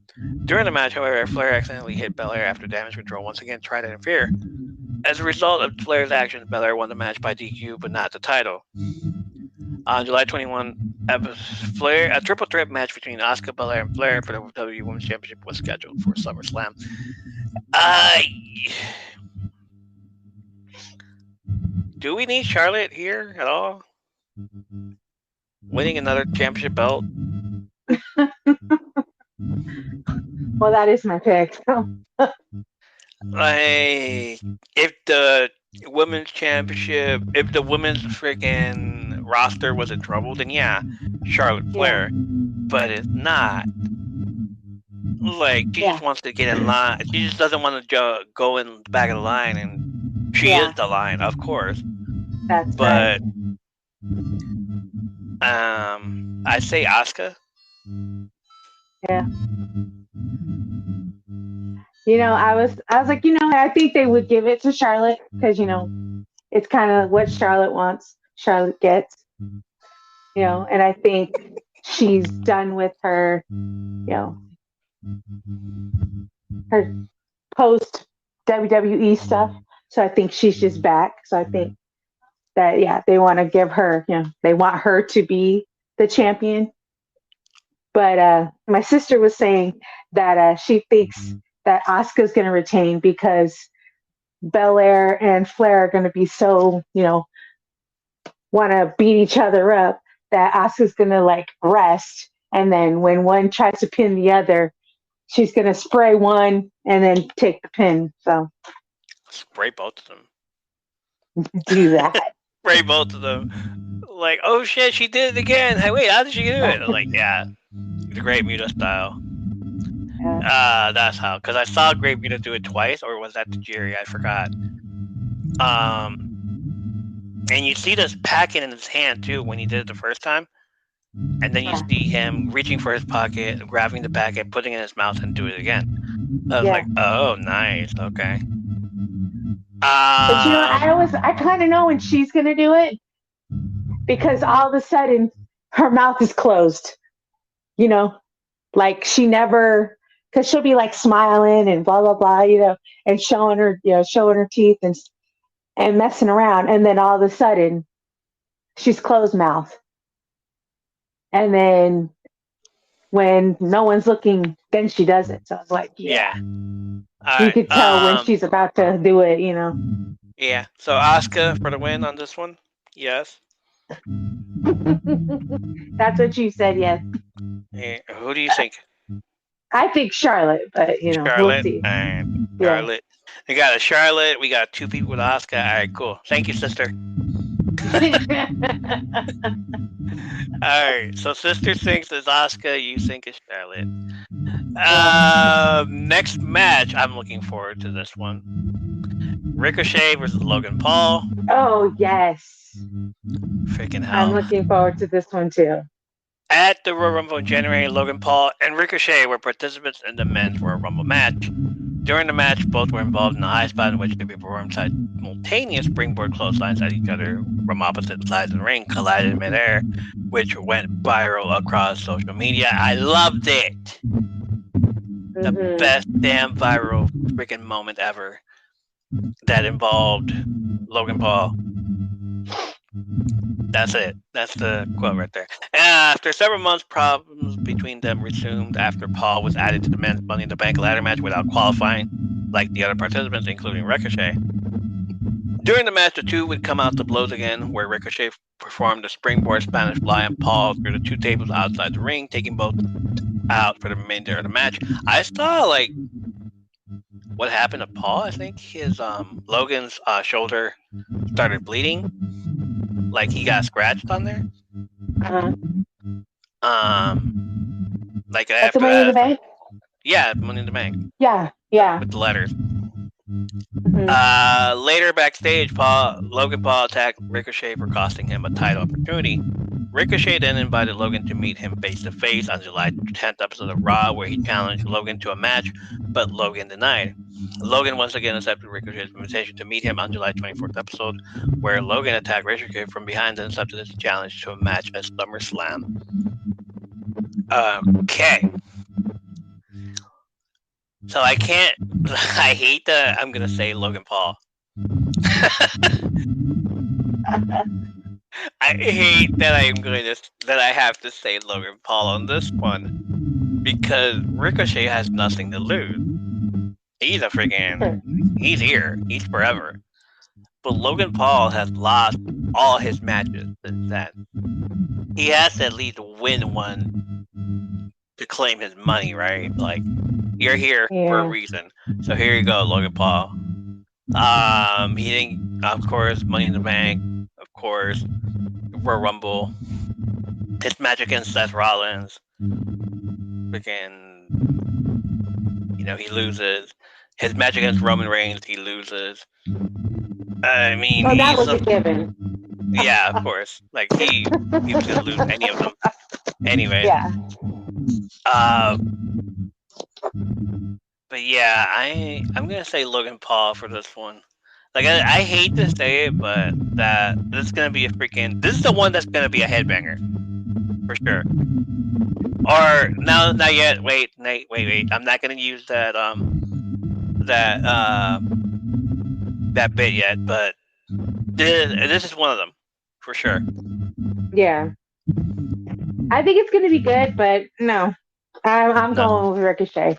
During the match, however, Flair accidentally hit Belair after damage control once again tried to interfere. As a result of Flair's actions, Belair won the match by DQ, but not the title. On July 21, a triple threat match between Asuka, Belair, and Flair for the WWE Women's Championship was scheduled for SummerSlam. Do we need Charlotte here at all? Winning another championship belt? Well, that is my pick. If the women's championship, if the women's freaking roster was in trouble, then yeah, Charlotte Flair. But it's not. Like, she just wants to get in line. She just doesn't want to go in the back of the line, and she is the line, of course. That's right. I say Asuka. Yeah. I was like, I think they would give it to Charlotte because, it's kind of what Charlotte wants, Charlotte gets, and I think she's done with her, her post WWE stuff. So I think she's just back. So I think that, they want to give her, they want her to be the champion. But my sister was saying that she thinks that Asuka's going to retain because Belair and Flair are going to be so, want to beat each other up that Asuka's going to rest. And then when one tries to pin the other, she's going to spray one and then take the pin. So spray both of them. Do that. Spray both of them. Like, oh shit, she did it again. Hey, wait, how did she do it? I'm like, yeah, the Great Muta style. That's how. Because I saw Great Muta do it twice, or was that Tajiri? I forgot. And you see this packet in his hand too when he did it the first time, and then you see him reaching for his pocket, grabbing the packet, putting it in his mouth, and do it again. I was like, oh, nice, okay. But I kind of know when she's gonna do it because all of a sudden her mouth is closed. Like she never, because she'll be smiling and blah blah blah, and showing her teeth and messing around, and then all of a sudden she's closed mouth, and then when no one's looking, then she does it. So I was like, yeah. All You right. could tell when she's about to do it, Yeah. So Asuka for the win on this one. Yes. That's what you said, yes. Yeah. Who do you think? I think Charlotte, but we'll Charlotte. see. All right. Yeah. Charlotte. We got a Charlotte. We got 2 people with Asuka. All right. Cool. Thank you, sister. All right. So sister thinks it's Asuka. You think it's Charlotte. Next match. I'm looking forward to this one. Ricochet versus Logan Paul. Oh, yes. Freaking hell. I'm looking forward to this one, too. At the Royal Rumble in January, Logan Paul and Ricochet were participants in the men's Royal Rumble match. During the match, both were involved in a high spot in which they performed simultaneous springboard clotheslines at each other from opposite sides of the ring, collided in midair, which went viral across social media. I loved it. The best damn viral freaking moment ever that involved Logan Paul. That's it. That's the quote right there. After several months, problems between them resumed after Paul was added to the men's Money in the Bank ladder match without qualifying, like the other participants, including Ricochet. During the match, the two would come out to blows again, where Ricochet performed a springboard Spanish fly and Paul through the 2 tables outside the ring, taking both out for the remainder of the match. I saw, what happened to Paul. I think his, Logan's shoulder started bleeding. Like he got scratched on there. Like That's after the Money in the Bank? Yeah, Money in the Bank. Yeah. With the letters. Later backstage, Logan Paul attacked Ricochet for costing him a title opportunity. Ricochet then invited Logan to meet him face to face on July 10th episode of Raw, where he challenged Logan to a match, but Logan denied. Logan once again accepted Ricochet's invitation to meet him on July 24th episode, where Logan attacked Ricochet from behind and accepted his challenge to a match at SummerSlam. Okay. So I hate that I'm gonna say Logan Paul. I hate that that I have to say Logan Paul on this one, because Ricochet has nothing to lose. He's he's here. He's forever. But Logan Paul has lost all his matches since then. He has to at least win one to claim his money, right? Like, you're here for a reason. So here you go, Logan Paul. He didn't, of course, Money in the Bank, of course, Royal Rumble. His match against Seth Rollins. Freaking, he loses. His match against Roman Reigns, he loses. I mean, that was a given. Yeah, of course. Like, he was gonna lose any of them. Anyway. Yeah. But yeah, I'm gonna say Logan Paul for this one. Like, I hate to say it, but this is gonna be this is the one that's gonna be a headbanger. For sure. Or, no, not yet. Wait. I'm not gonna use that bit yet, but this is one of them. For sure. Yeah. I think it's gonna be good, but no. I'm going with Ricochet.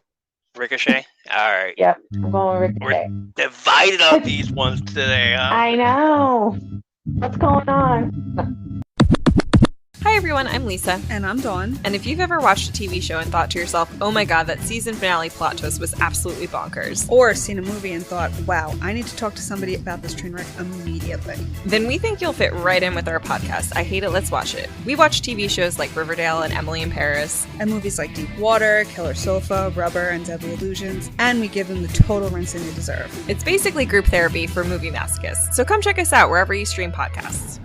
Ricochet? Alright. Yep, I'm going with Ricochet. We're divided on these ones today, huh? I know. What's going on? Hi everyone, I'm Lisa. And I'm Dawn. And if you've ever watched a TV show and thought to yourself, oh my god, that season finale plot twist was absolutely bonkers. Or seen a movie and thought, wow, I need to talk to somebody about this train wreck immediately. Then we think you'll fit right in with our podcast, I Hate It, Let's Watch It. We watch TV shows like Riverdale and Emily in Paris. And movies like Deep Water, Killer Sofa, Rubber, and Deadly Illusions. And we give them the total rinsing they deserve. It's basically group therapy for movie masochists. So come check us out wherever you stream podcasts.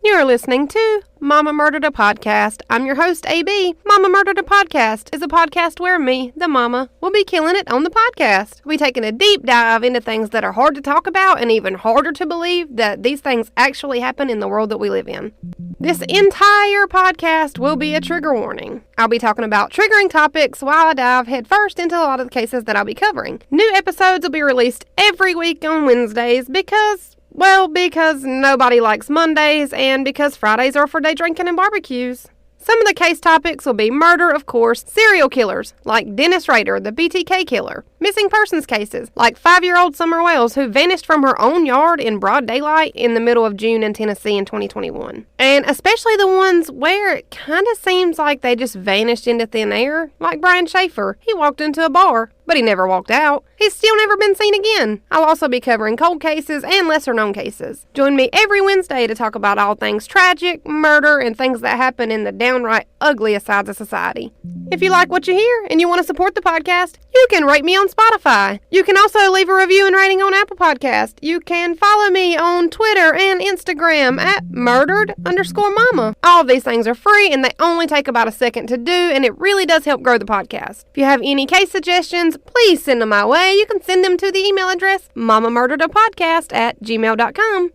You're listening to Mama Murdered a Podcast. I'm your host, AB. Mama Murdered a Podcast is a podcast where me, the mama, will be killing it on the podcast. We'll be taking a deep dive into things that are hard to talk about and even harder to believe that these things actually happen in the world that we live in. This entire podcast will be a trigger warning. I'll be talking about triggering topics while I dive headfirst into a lot of the cases that I'll be covering. New episodes will be released every week on Wednesdays because nobody likes Mondays and because Fridays are for day drinking and barbecues. Some of the case topics will be murder, of course, serial killers, like Dennis Rader, the BTK killer, missing persons cases, like 5-year-old Summer Wells, who vanished from her own yard in broad daylight in the middle of June in Tennessee in 2021. And especially the ones where it kind of seems like they just vanished into thin air, like Brian Schaefer. He walked into a bar, but he never walked out. He's still never been seen again. I'll also be covering cold cases and lesser-known cases. Join me every Wednesday to talk about all things tragic, murder, and things that happen in the downright ugliest sides of society. If you like what you hear and you want to support the podcast, you can rate me on Spotify. You can also leave a review and rating on Apple Podcast. You can follow me on Twitter and Instagram at murdered_mama. All of these things are free and they only take about a second to do, and it really does help grow the podcast. If you have any case suggestions, please send them my way. You can send them to the email address mamamurderedapodcast@gmail.com.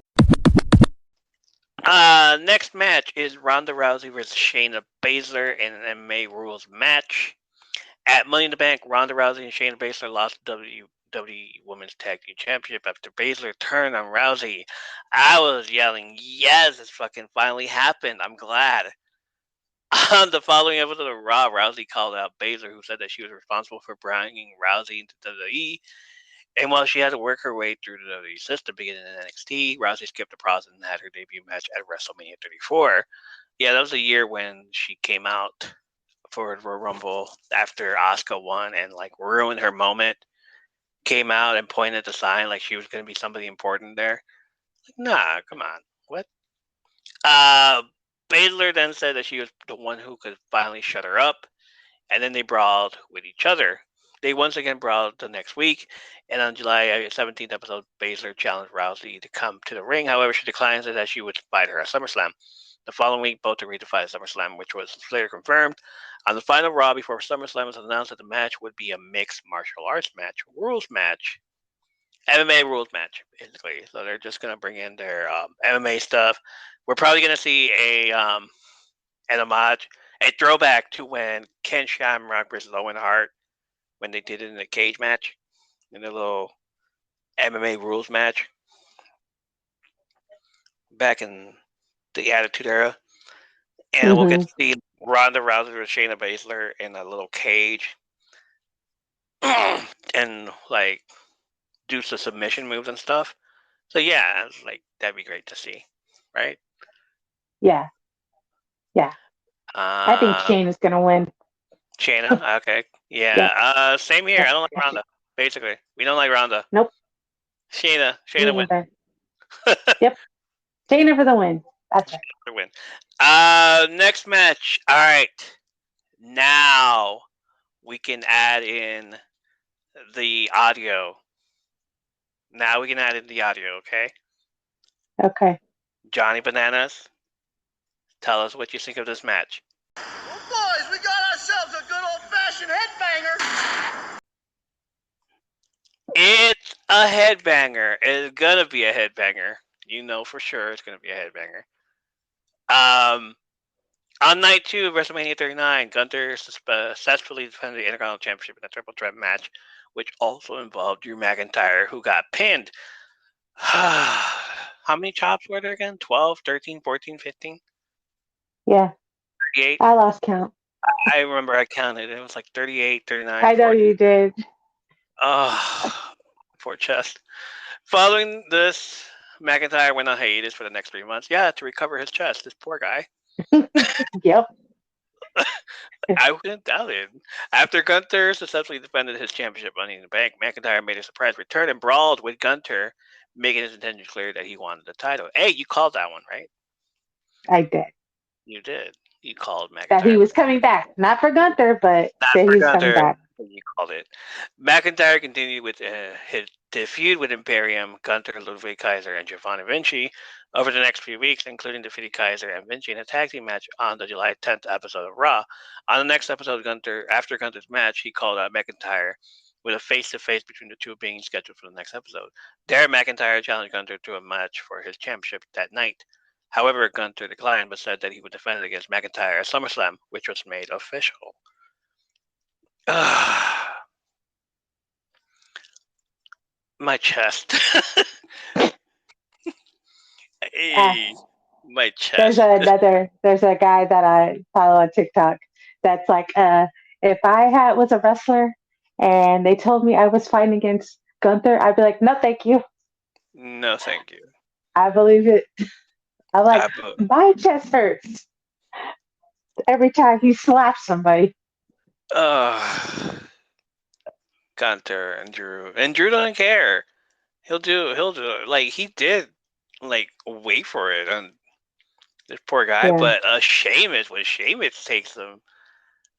Next match is Ronda Rousey versus Shayna Baszler in an MMA rules match. At Money in the Bank, Ronda Rousey and Shayna Baszler lost the WWE Women's Tag Team Championship after Baszler turned on Rousey. I was yelling, yes, it's fucking finally happened. I'm glad. On the following episode of Raw, Rousey called out Baszler, who said that she was responsible for bringing Rousey into WWE. And while she had to work her way through the WWE system beginning in NXT, Rousey skipped the process and had her debut match at WrestleMania 34. Yeah, that was the year when she came out for the Royal Rumble after Asuka won and like ruined her moment. Came out and pointed at the sign like she was going to be somebody important there. Like, nah, come on. What? Baszler then said that she was the one who could finally shut her up. And then they brawled with each other. They once again brawled the next week, and on July 17th episode, Baszler challenged Rousey to come to the ring. However, she declined and that she would fight her at SummerSlam. The following week, both agreed to fight at SummerSlam, which was later confirmed. On the final Raw before SummerSlam, was announced that the match would be a mixed martial arts match, rules match, MMA rules match, basically. So they're just going to bring in their MMA stuff. We're probably going to see an homage, a throwback to when Ken Shamrock versus Owen Hart, when they did it in a cage match, in a little MMA rules match back in the Attitude Era. And we'll get to see Ronda Rousey with Shayna Baszler in a little cage and like do some submission moves and stuff. So yeah, like that'd be great to see, right? Yeah. I think Shayna's gonna win. Shayna, okay, yeah. Same here. I don't like Ronda. Basically, we don't like Ronda. Nope. Shayna win. Yep. Shayna for the win. That's right. For the win. Next match. All right. Now we can add in the audio. Okay? Okay. Johnny Bananas, tell us what you think of this match. Well, boys, we got ourselves a good old-fashioned headbanger. It's a headbanger. It's gonna be a headbanger. You know for sure it's gonna be a headbanger. On night 2 of WrestleMania 39, Gunther successfully defended the Intercontinental Championship in a triple threat match, which also involved Drew McIntyre, who got pinned. How many chops were there again? 12, 13, 14, 15? Yeah. 38? I lost count. I remember I counted. It was like 38, 39. I know 40. You did. Oh, poor chest. Following this, McIntyre went on hiatus for the next 3 months. Yeah, to recover his chest. This poor guy. Yep. I wouldn't doubt it. After Gunther successfully defended his championship Money in the Bank, McIntyre made a surprise return and brawled with Gunther, making his intention clear that he wanted the title. Hey, you called that one, right? I did. You did. You called McIntyre. That he was coming back. Not for Gunther, but that he was coming back. You called it. McIntyre continued with his feud with Imperium, Gunther, Ludwig Kaiser, and Giovanni Vinci over the next few weeks, including defeating Kaiser and Vinci in a tag team match on the July 10th episode of Raw. On the next episode, after Gunther's match, he called out McIntyre with a face-to-face between the two being scheduled for the next episode. There, McIntyre challenged Gunther to a match for his championship that night. However, Gunther declined but said that he would defend it against McIntyre at SummerSlam, which was made official. My chest. Hey. My chest. There's a guy that I follow on TikTok that's like, if I was a wrestler and they told me I was fighting against Gunther, I'd be like, no, thank you. No, thank you. I believe it. I'm like, I bu- my chest hurts every time he slaps somebody. Gunter and Drew. And Drew doesn't care. He'll do it. Like he did wait for it on this poor guy, Yeah. but Sheamus, when Sheamus takes him,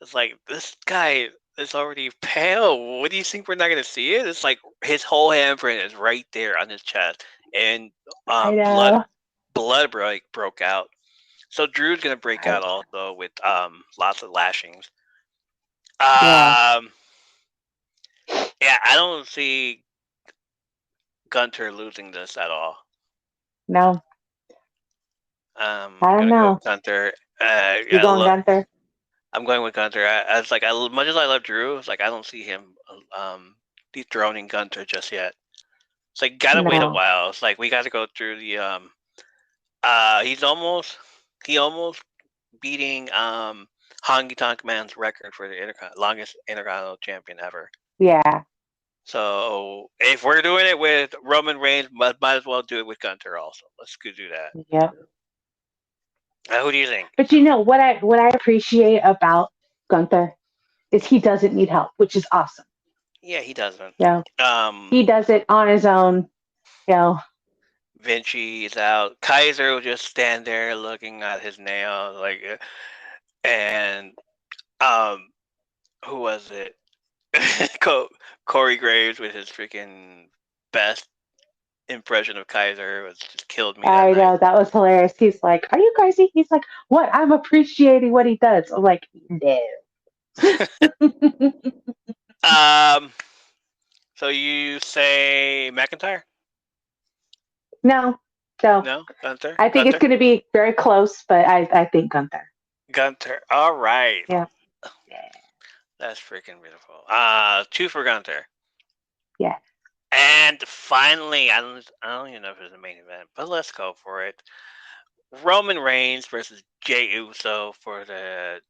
it's like this guy is already pale. What do you think we're not gonna see it? It's like his whole handprint is right there on his chest, and I know. blood broke out. So Drew's gonna break out also with lots of lashings. Yeah. Yeah, I don't see Gunter losing this at all. No, I I don't gonna go know. with Gunter. You going Gunther? I'm going with Gunter. As much as I love Drew, it's like I don't see him dethroning Gunter just yet. It's like gotta wait a No. while. It's like we got to go through the he almost beating Honky Tonk Man's record for the longest Intercontinental champion ever. Yeah. So if we're doing it with Roman Reigns, might as well do it with Gunter also. Let's go do that. Yep. Who do you think? But you know what I appreciate about Gunther is he doesn't need help, which is awesome. Yeah, he doesn't. Yeah. He does it on his own. You know. Vinci is out. Kaiser will just stand there looking at his nails, and who was it? Corey Graves with his freaking best impression of Kaiser was just killed me. I know, that was hilarious. He's like, "Are you crazy?" He's like, "What? I'm appreciating what he does." I'm like, "No." So you say McIntyre? No. No, Gunther. I think it's going to be very close, but I think Gunther. Gunter. All right. Yeah. That's freaking beautiful. 2 for Gunter. Yeah. And finally, I don't even know if it's a main event, but let's go for it. Roman Reigns versus Jey Uso for the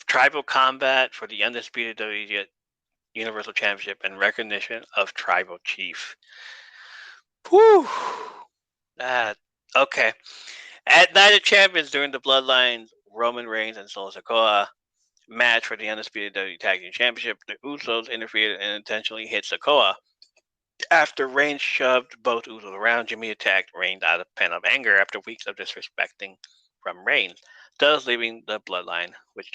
tribal combat for the undisputed WWE Universal Championship and recognition of Tribal Chief. Whew. Okay. At Night of Champions during the Bloodlines, Roman Reigns and Solo Sikoa match for the undisputed WWE Tag Team Championship, the Usos interfered and intentionally hit Sikoa. After Reigns shoved both Usos around, Jimmy attacked Reigns out of pent-up anger after weeks of disrespecting from Reigns, thus leaving the Bloodline, which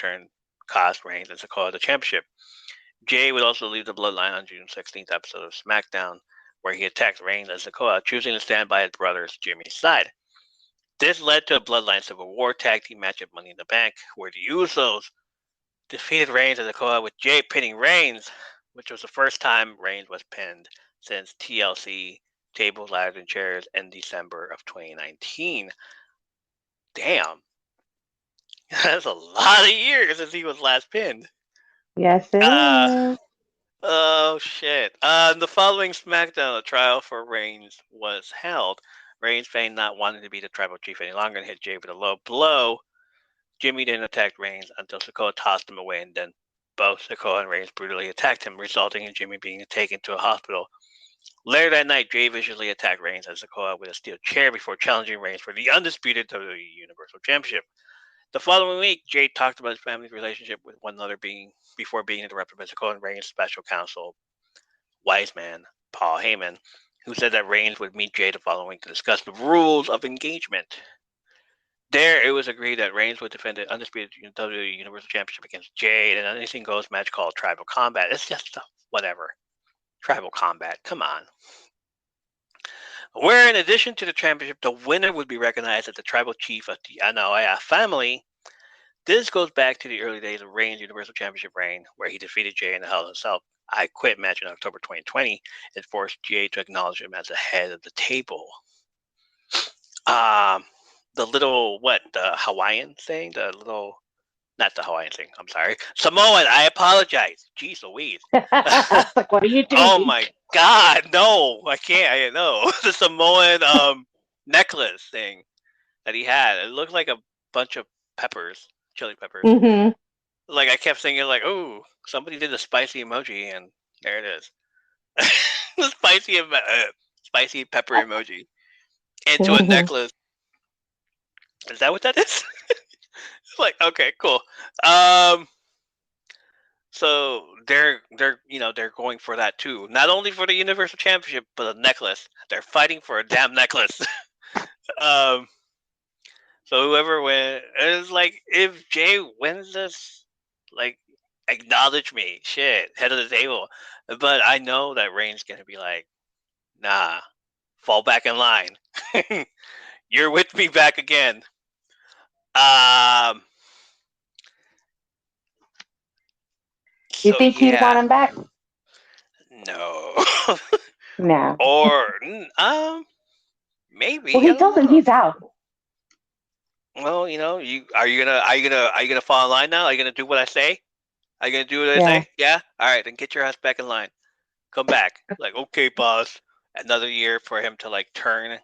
cost Reigns and Sikoa the championship. Jey would also leave the Bloodline on June 16th episode of SmackDown, where he attacked Reigns and Sikoa, choosing to stand by his brother's Jimmy's side. This led to a Bloodline Civil War tag team match at Money in the Bank, where the Usos defeated Reigns and Sikoa with Jey pinning Reigns, which was the first time Reigns was pinned since TLC Tables, Ladders, and Chairs in December of 2019. Damn. That's a lot of years since he was last pinned. Yes, it is. Oh, shit. The following SmackDown, a trial for Reigns was held. Reigns feigned not wanting to be the tribal chief any longer and hit Jey with a low blow. Jimmy then attacked Reigns until Sikoa tossed him away, and then both Sikoa and Reigns brutally attacked him, resulting in Jimmy being taken to a hospital. Later that night, Jey viciously attacked Reigns and Sikoa with a steel chair before challenging Reigns for the undisputed WWE Universal Championship. The following week, Jey talked about his family's relationship with one another before being interrupted by Sikoa and Reigns' special counsel, wise man Paul Heyman, who said that Reigns would meet Jey the following week to discuss the rules of engagement. There, it was agreed that Reigns would defend the undisputed WWE Universal Championship against Jey in an anything goes match called Tribal Combat. It's just whatever. Tribal Combat. Come on. Where, in addition to the championship, the winner would be recognized as the tribal chief of the Anoa'i family. This goes back to the early days of Reigns' Universal Championship reign, where he defeated Jey in the Hell in a Cell I Quit match in October 2020 and forced Jey to acknowledge him as the head of the table. The little, the Hawaiian thing? Not the Hawaiian thing, I'm sorry. Samoan, I apologize. Jeez Louise. Like, what are you doing? Oh my God, no, I can't, no. The Samoan necklace thing that he had. It looked like a bunch of peppers, chili peppers. Mm-hmm. Like I kept thinking, like, oh, somebody did a spicy emoji, and there it is, the spicy pepper emoji into a Mm-hmm. necklace. Is that what that is? Like, okay, cool. Um, so they're going for that too. Not only for the Universal Championship, but a necklace. They're fighting for a damn necklace. um, so whoever wins, it's like if Jay wins this, like acknowledge me, shit, head of the table. But I know that Reigns gonna be like, nah, fall back in line. You're with me back again. Um, You so think he'd want yeah, him back? no, No. or Well, maybe I he don't told him know. he's out. Well, are you gonna fall in line now? Are you gonna do what I say? Are you gonna do what I Yeah. say? Yeah. All right, then get your ass back in line. Come back. Like, okay, boss. Another year for him to like turn.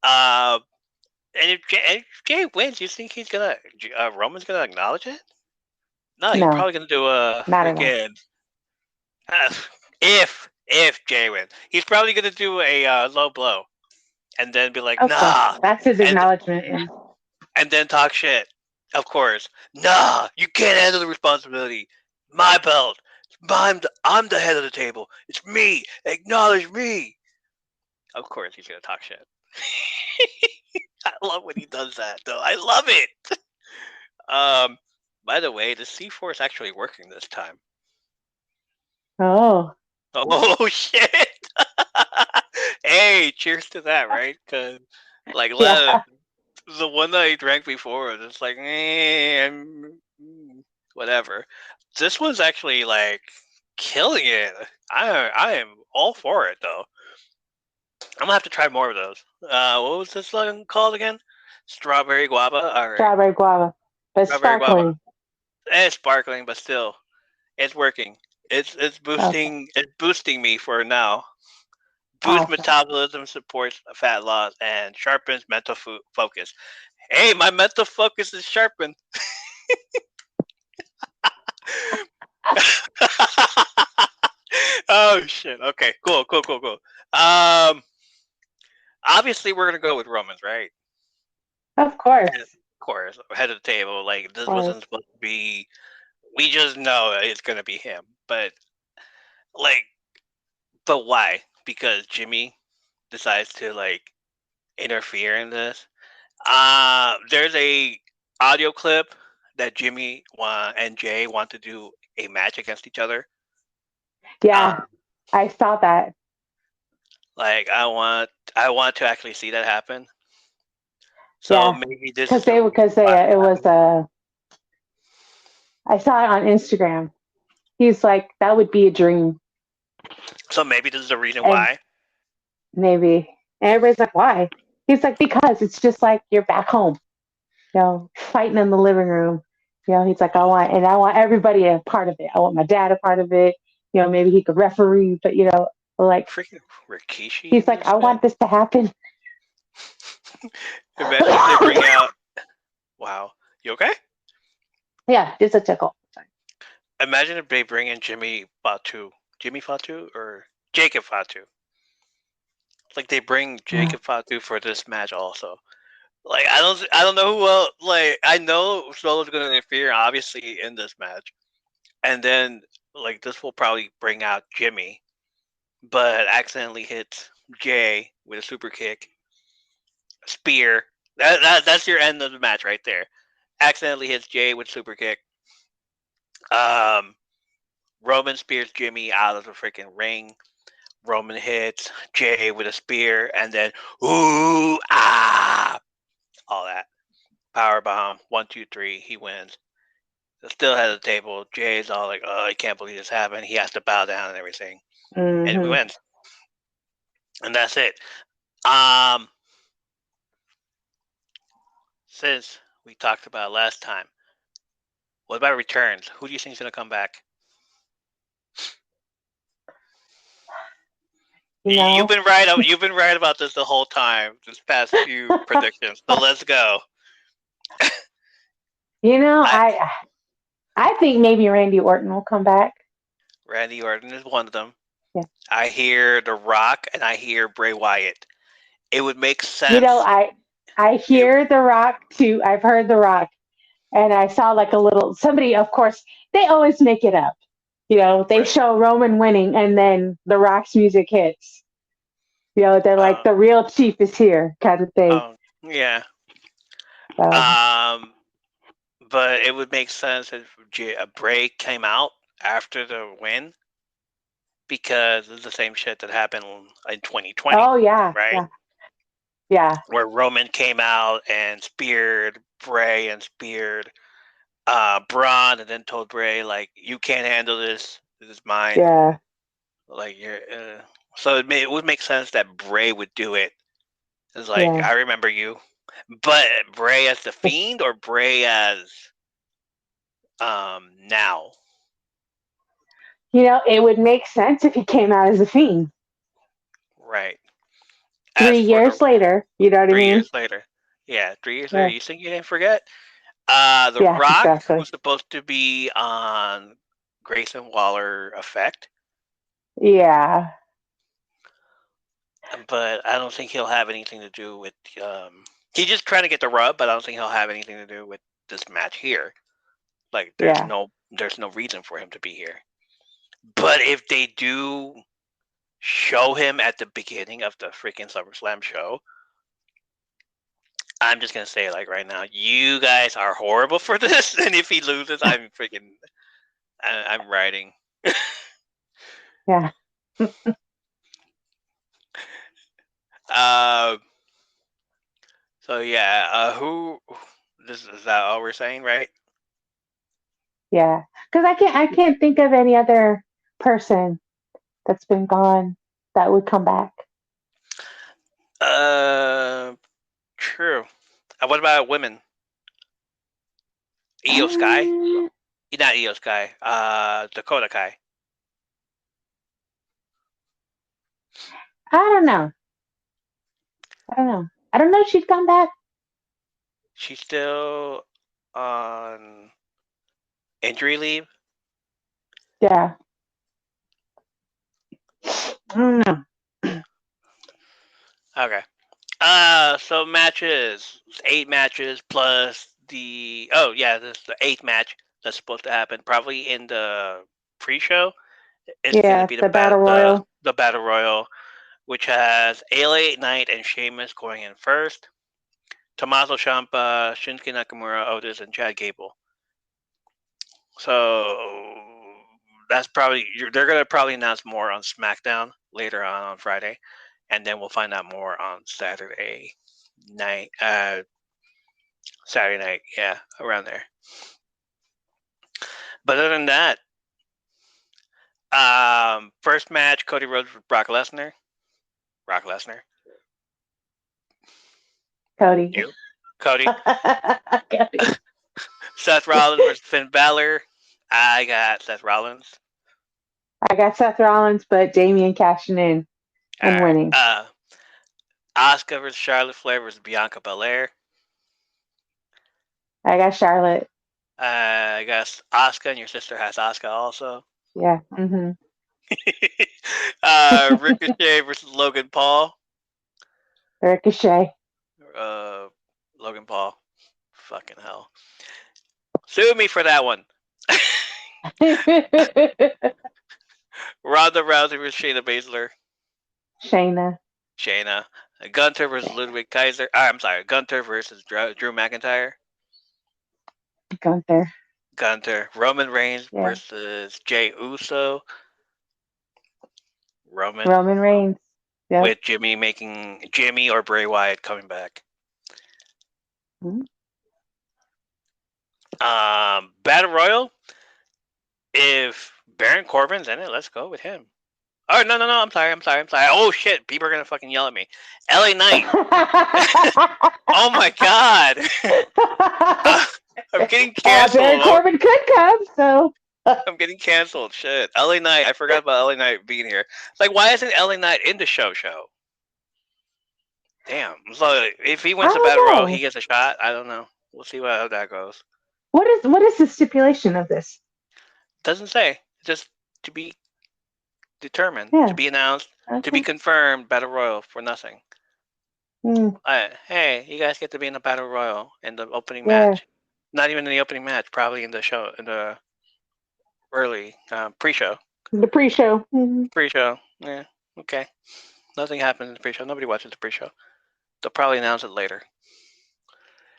Uh, and if Jay wins, you think Roman's gonna acknowledge it? No, he's No, probably gonna do a not at all. freaking uh, if Jay wins, he's probably gonna do a low blow and then be like, Of course. nah, That's his and acknowledgement. And and then talk shit. Of course, nah, you can't handle the responsibility. My belt. I'm the head of the table. It's me. Acknowledge me. Of course, he's gonna talk shit. I love when he does that, though. I love it. Um, by the way, the C4 is actually working this time. oh, Oh shit! Hey, cheers to that, right? Because like yeah. the one that I drank before was just like, whatever. This one's actually like killing it. I am all for it though. I'm gonna have to try more of those. What was this one called again? Strawberry guava. All right, Strawberry guava, but strawberry guava. sparkling. It's sparkling, but still, it's working. It's Okay, boosting me for now. Boosts awesome. metabolism, supports fat loss, and sharpens mental focus. Hey, my mental focus is sharpened. Oh shit. Okay. Cool. Obviously we're gonna go with Romans, right? Of course, Of course, head of the table. Like of this course. wasn't supposed to be. We just know it's gonna be him. But like, but why? Because Jimmy decides to like interfere in this. There's a audio clip that Jimmy and Jay want to do a match against each other. Yeah, Um, I saw that. like I want to actually see that happen. So Yeah, maybe this because is the reason because why. it was I saw it on Instagram. He's like, that would be a dream, So maybe this is the reason and why. maybe. And everybody's like, why? He's like, because it's just like you're back home, fighting in the living room. He's like, I want everybody a part of it. I want my dad a part of it. Maybe he could referee, but like Freaking Rikishi he's in like, this I thing. want this to happen. Imagine if they bring out. Wow, you okay? Yeah, just a tickle. Imagine if they bring in Jimmy Fatu or Jacob Fatu. Like they bring Yeah. Jacob Fatu for this match also. Like I don't know who else. Like I know Solo's gonna interfere obviously in this match, and then like this will probably bring out Jimmy, but accidentally hits Jay with a super kick, spear. That's your end of the match right there. Accidentally hits Jay with super kick. Um, Roman spears Jimmy out of the freaking ring. Roman hits Jay with a spear, and then ooh all that power bomb. 1, 2, 3. He wins. Still has the table. Jay's all like, "Oh, I can't believe this happened." He has to bow down and everything, and we Hmm. win. And that's it. Um, since we talked about last time, what about returns? Who do you think is gonna come back? You've been right. You've been right about this the whole time. This past few predictions. So let's go. I think maybe Randy Orton will come back. Randy Orton is one of them. Yeah. I hear The Rock and I hear Bray Wyatt. It would make sense. I hear The Rock too. I've heard The Rock, and I saw like a little somebody. Of course, they always make it up. They show Roman winning, and then The Rock's music hits. They're like the real chief is here kind of thing. Yeah. But it would make sense if Bray came out after the win, because it's the same shit that happened in 2020. Oh yeah, right. Yeah. Where Roman came out and speared Bray and speared Braun, and then told Bray like, "You can't handle this. This is mine." Yeah. Like you're. So it would make sense that Bray would do it. It's like, I remember you. But Bray as the Fiend or Bray as now? It would make sense if he came out as a Fiend. Right. 3 years later, you know what I mean? 3 years later. Yeah, 3 years later. You think you didn't forget? The Rock was supposed to be on Grayson Waller Effect. Yeah. But I don't think he'll have anything to do with he's just trying to get the rub, but I don't think he'll have anything to do with this match here. Like there's no reason for him to be here. But if they do show him at the beginning of the freaking SummerSlam show, I'm just gonna say like right now, you guys are horrible for this, and if he loses, I'm writing. Yeah. So yeah, is that all we're saying, right? Yeah, because I can't think of any other person that's been gone that would come back. True. What about women? Io Sky? Not Io Sky. Dakota Kai. I don't know. I don't know if she's come back. She's still on injury leave? Yeah. I don't know. Okay. So matches. 8 matches plus this is the 8th match that's supposed to happen probably in the pre-show. It's gonna be the Battle Royal. The Battle Royal, which has LA Knight and Sheamus going in first. Tommaso Ciampa, Shinsuke Nakamura, Otis, and Chad Gable. So that's they're gonna probably announce more on SmackDown later on Friday, and then we'll find out more on Saturday night. Saturday night, yeah, around there. But other than that, first match: Cody Rhodes with Brock Lesnar. Brock Lesnar. Cody. You? Cody. Seth Rollins versus Finn Balor. I got Seth Rollins. I got Seth Rollins, but Damian cashing in and winning. Asuka versus Charlotte Flair versus Bianca Belair. I got Charlotte. I guess Asuka, and your sister has Asuka also. Yeah. Mm-hmm. Ricochet versus Logan Paul. Ricochet. Logan Paul. Fucking hell. Sue me for that one. Ronda Rousey versus Shayna Baszler. Shayna. Gunther versus Ludwig Kaiser. I'm sorry. Gunther versus Drew McIntyre. Gunther. Roman Reigns versus Jey Uso. Roman Reigns. Yep. With Jimmy or Bray Wyatt coming back. Mm-hmm. Battle Royal. If Baron Corbin's in it, let's go with him. Oh no! I'm sorry. Oh shit! People are gonna fucking yell at me. LA Knight. Oh my god! I'm getting canceled. Baron Corbin could come, so I'm getting canceled. Shit. LA Knight. I forgot about LA Knight being here. It's like, why isn't LA Knight in the show? Damn. So if he wins I the don't battle royal, know. he gets a shot. I don't know. We'll see how that goes. What is the stipulation of this? Doesn't say. Just to be determined, Yeah. to be announced, to Okay. be confirmed. Battle royal for nothing. Mm, Hey, you guys get to be in the battle royal in the opening yeah. match. Not even in the opening match. Probably in the show, in the early pre-show. The pre-show. Mhm. Pre-show. Yeah. Okay. Nothing happens in the pre-show. Nobody watches the pre-show. They'll probably announce it later.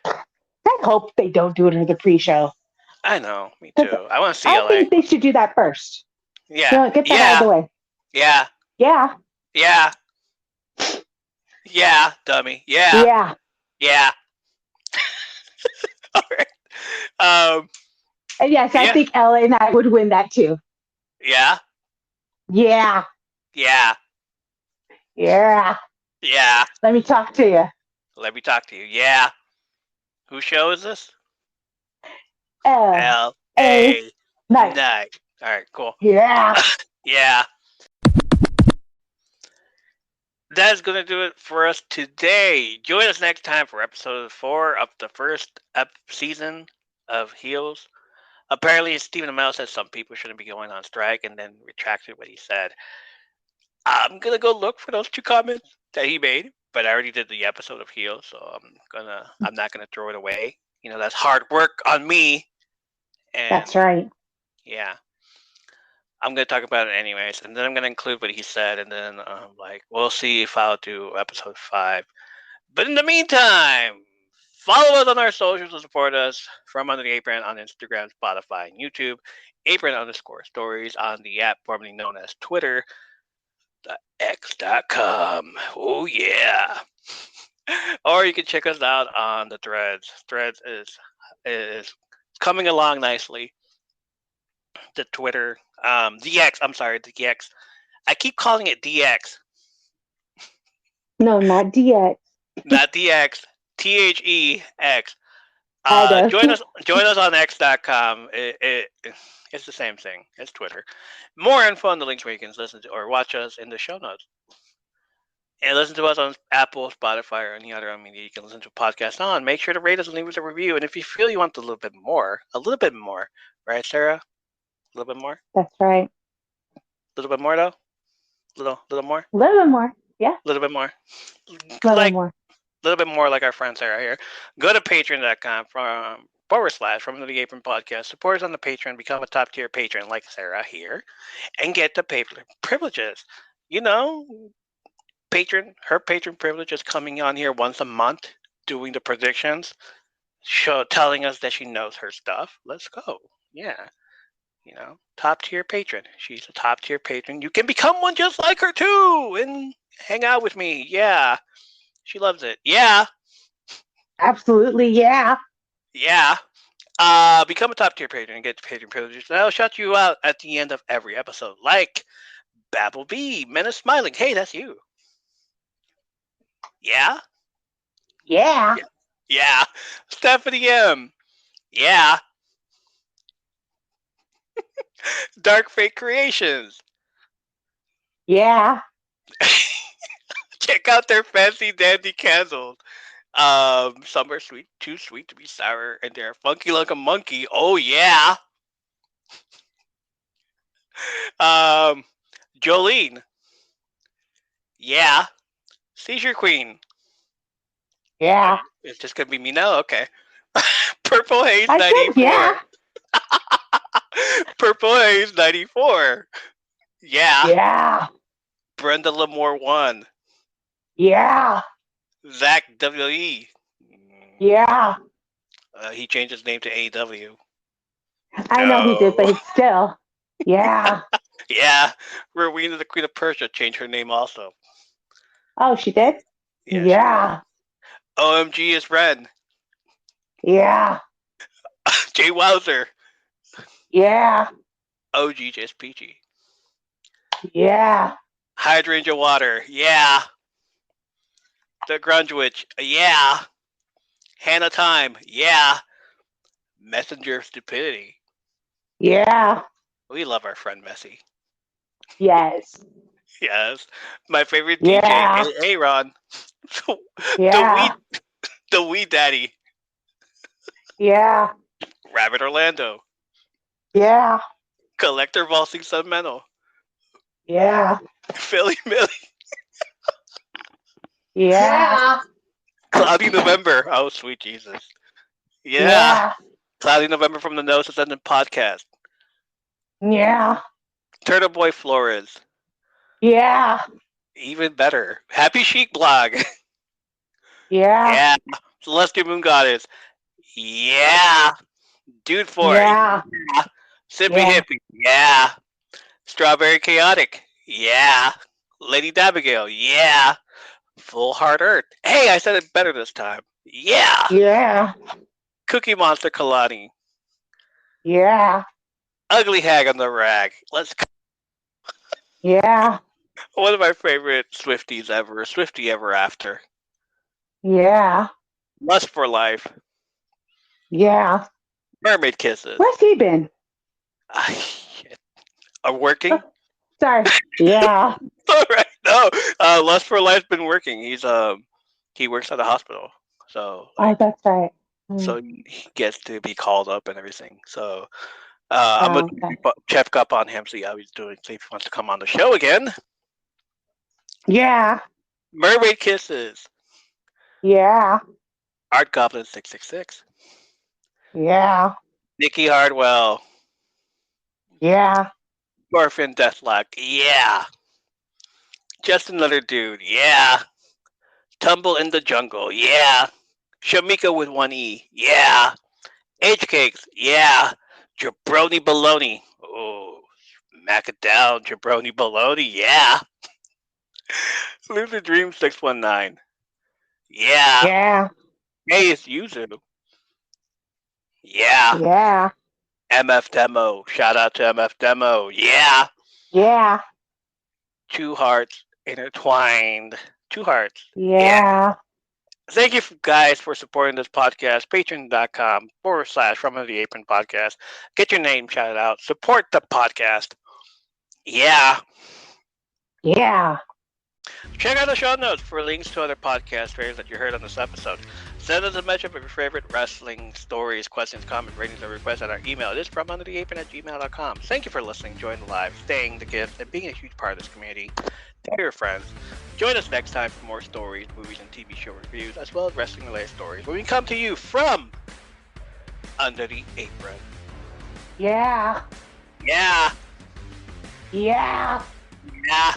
I hope they don't do it in the pre-show. I know. Me too. I want to see I LA. think they should do that first. Yeah. You know, get that out of the way. Yeah. Yeah. Yeah. Yeah, dummy. Yeah. Yeah. Yeah. All right. And yes, I think LA Knight would win that too. Yeah. Yeah. Yeah. Yeah. Yeah. Let me talk to you. Let me talk to you. Yeah. Whose show is this? LA L.A. Knight. Night. All right, cool. Yeah. Yeah. That's going to do it for us today. Join us next time for episode 4 of the first season of Heels. Apparently, Stephen Amell said some people shouldn't be going on strike and then retracted what he said. I'm going to go look for those 2 comments that he made, but I already did the episode of Heels, so I'm not going to throw it away. You know, that's hard work on me. And that's right. Yeah. I'm going to talk about it anyways, and then I'm going to include what he said, and then we'll see if I'll do episode 5. But in the meantime, follow us on our socials to support us from Under the Apron on Instagram, Spotify, and YouTube. Apron_stories on the app formerly known as Twitter, X.com. Oh, yeah. Or you can check us out on the Threads. Threads is coming along nicely. The Twitter, DX. I'm sorry, the X. I keep calling it DX. No, not DX. Not DX. THEX. Join us on X.com. It's the same thing. It's Twitter. More info on the links where you can listen to or watch us in the show notes. And listen to us on Apple, Spotify, or any other media you can listen to a podcast on. Make sure to rate us and leave us a review. And if you feel you want a little bit more, right, Sarah? A little bit more? That's right. A little bit more, though? Little more? A little bit more. Yeah. A little bit more. A little more. A little bit more like our friend Sarah here. Go to patreon.com /from the Apron Podcast. Support us on the Patreon. Become a top tier patron like Sarah here. And get the privileges. You know, her patron privilege is coming on here once a month, doing the predictions, telling us that she knows her stuff. Let's go. Yeah. You know, top tier patron. She's a top tier patron. You can become one just like her too and hang out with me. Yeah. She loves it. Yeah. Absolutely. Yeah. Yeah. Become a top tier patron and get patron privileges. And I'll shout you out at the end of every episode. Like Babble B, Menace Smiling. Hey, that's you. Yeah. Yeah. Yeah. Stephanie M. Yeah. Dark Fate Creations. Yeah. Check out their fancy dandy candles. Some are sweet, too sweet to be sour, and they're funky like a monkey. Oh yeah. Jolene. Yeah. Seizure Queen. Yeah. It's just gonna be me now. Okay. Purple Haze I 94. said yeah. Purple Haze 94. Yeah. Yeah. Brenda Lamore 1. Yeah. Zach W.E. Yeah. He changed his name to AW. I know he did, but still. Yeah. Yeah. Rowena, the Queen of Persia, changed her name also. Oh, she did? Yeah. OMG is Ren. Yeah. Jay Wowzer. Yeah. OG just peachy. Yeah. Hydrangea Water. Yeah. The Grunge Witch. Yeah. Hannah Time. Yeah. Messenger of Stupidity. Yeah. We love our friend Messi. Yes. Yes. My favorite Yeah. DJ, Aaron. Yeah. The wee daddy. Yeah. Rabbit Orlando. Yeah. Collector Valsing Sentimental. Yeah. Philly Millie. Yeah. Cloudy November. Oh, sweet Jesus. Yeah. Yeah. Cloudy November from the Nose Ascendant podcast. Yeah. Turtle Boy Flores. Yeah. Even better. Happy Chic blog. Yeah. Yeah. Celestial Moon Goddess. Yeah. Dude for it. Yeah. Yeah. Simply Yeah. Hippie. Yeah. Strawberry Chaotic. Yeah. Lady Dabigail. Yeah. Full Heart Earth. Hey, I said it better this time. Yeah. Yeah. Cookie Monster Kalani. Yeah. Ugly Hag on the Rag. Let's go. Yeah. One of my favorite Swifties ever. Swifty Ever After. Yeah. Lust for Life. Yeah. Mermaid Kisses. Where's he been? Are working? Sorry. Yeah. All right. No. Lust for Life's been working. He works at a hospital. So Oh, that's right. so he gets to be called up and everything. So I'm gonna Okay. check up on him, see how he's doing, see if he wants to come on the show again. Yeah. Mermaid Kisses. Yeah. Art Goblin 666. Yeah. Nikki Hardwell. Yeah. Orphan Deathlock. Yeah. Just Another Dude. Yeah. Tumble in the Jungle. Yeah. Shamika with one E. Yeah. H Cakes. Yeah. Jabroni Baloney. Oh, smack it down, Jabroni Baloney. Yeah. Lucid Dream 619. Yeah. Yeah. Hey, it's Yuzu. Yeah. Yeah. MF Demo. Shout out to MF Demo. Yeah. Yeah. Two hearts intertwined. Two hearts. Yeah. Thank you guys for supporting this podcast. Patreon.com/From Under the Apron Podcast. Get your name shouted out. Support the podcast. Yeah. Yeah. Check out the show notes for links to other podcast fairs that you heard on this episode. Send us a message of your favorite wrestling stories, questions, comments, ratings, or requests at our email. It is FromUnderTheApron@gmail.com. Thank you for listening, joining the live, staying the gift, and being a huge part of this community. Tell your friends. Join us next time for more stories, movies, and TV show reviews, as well as wrestling-related stories, when we come to you from Under the Apron. Yeah. Yeah. Yeah. Yeah.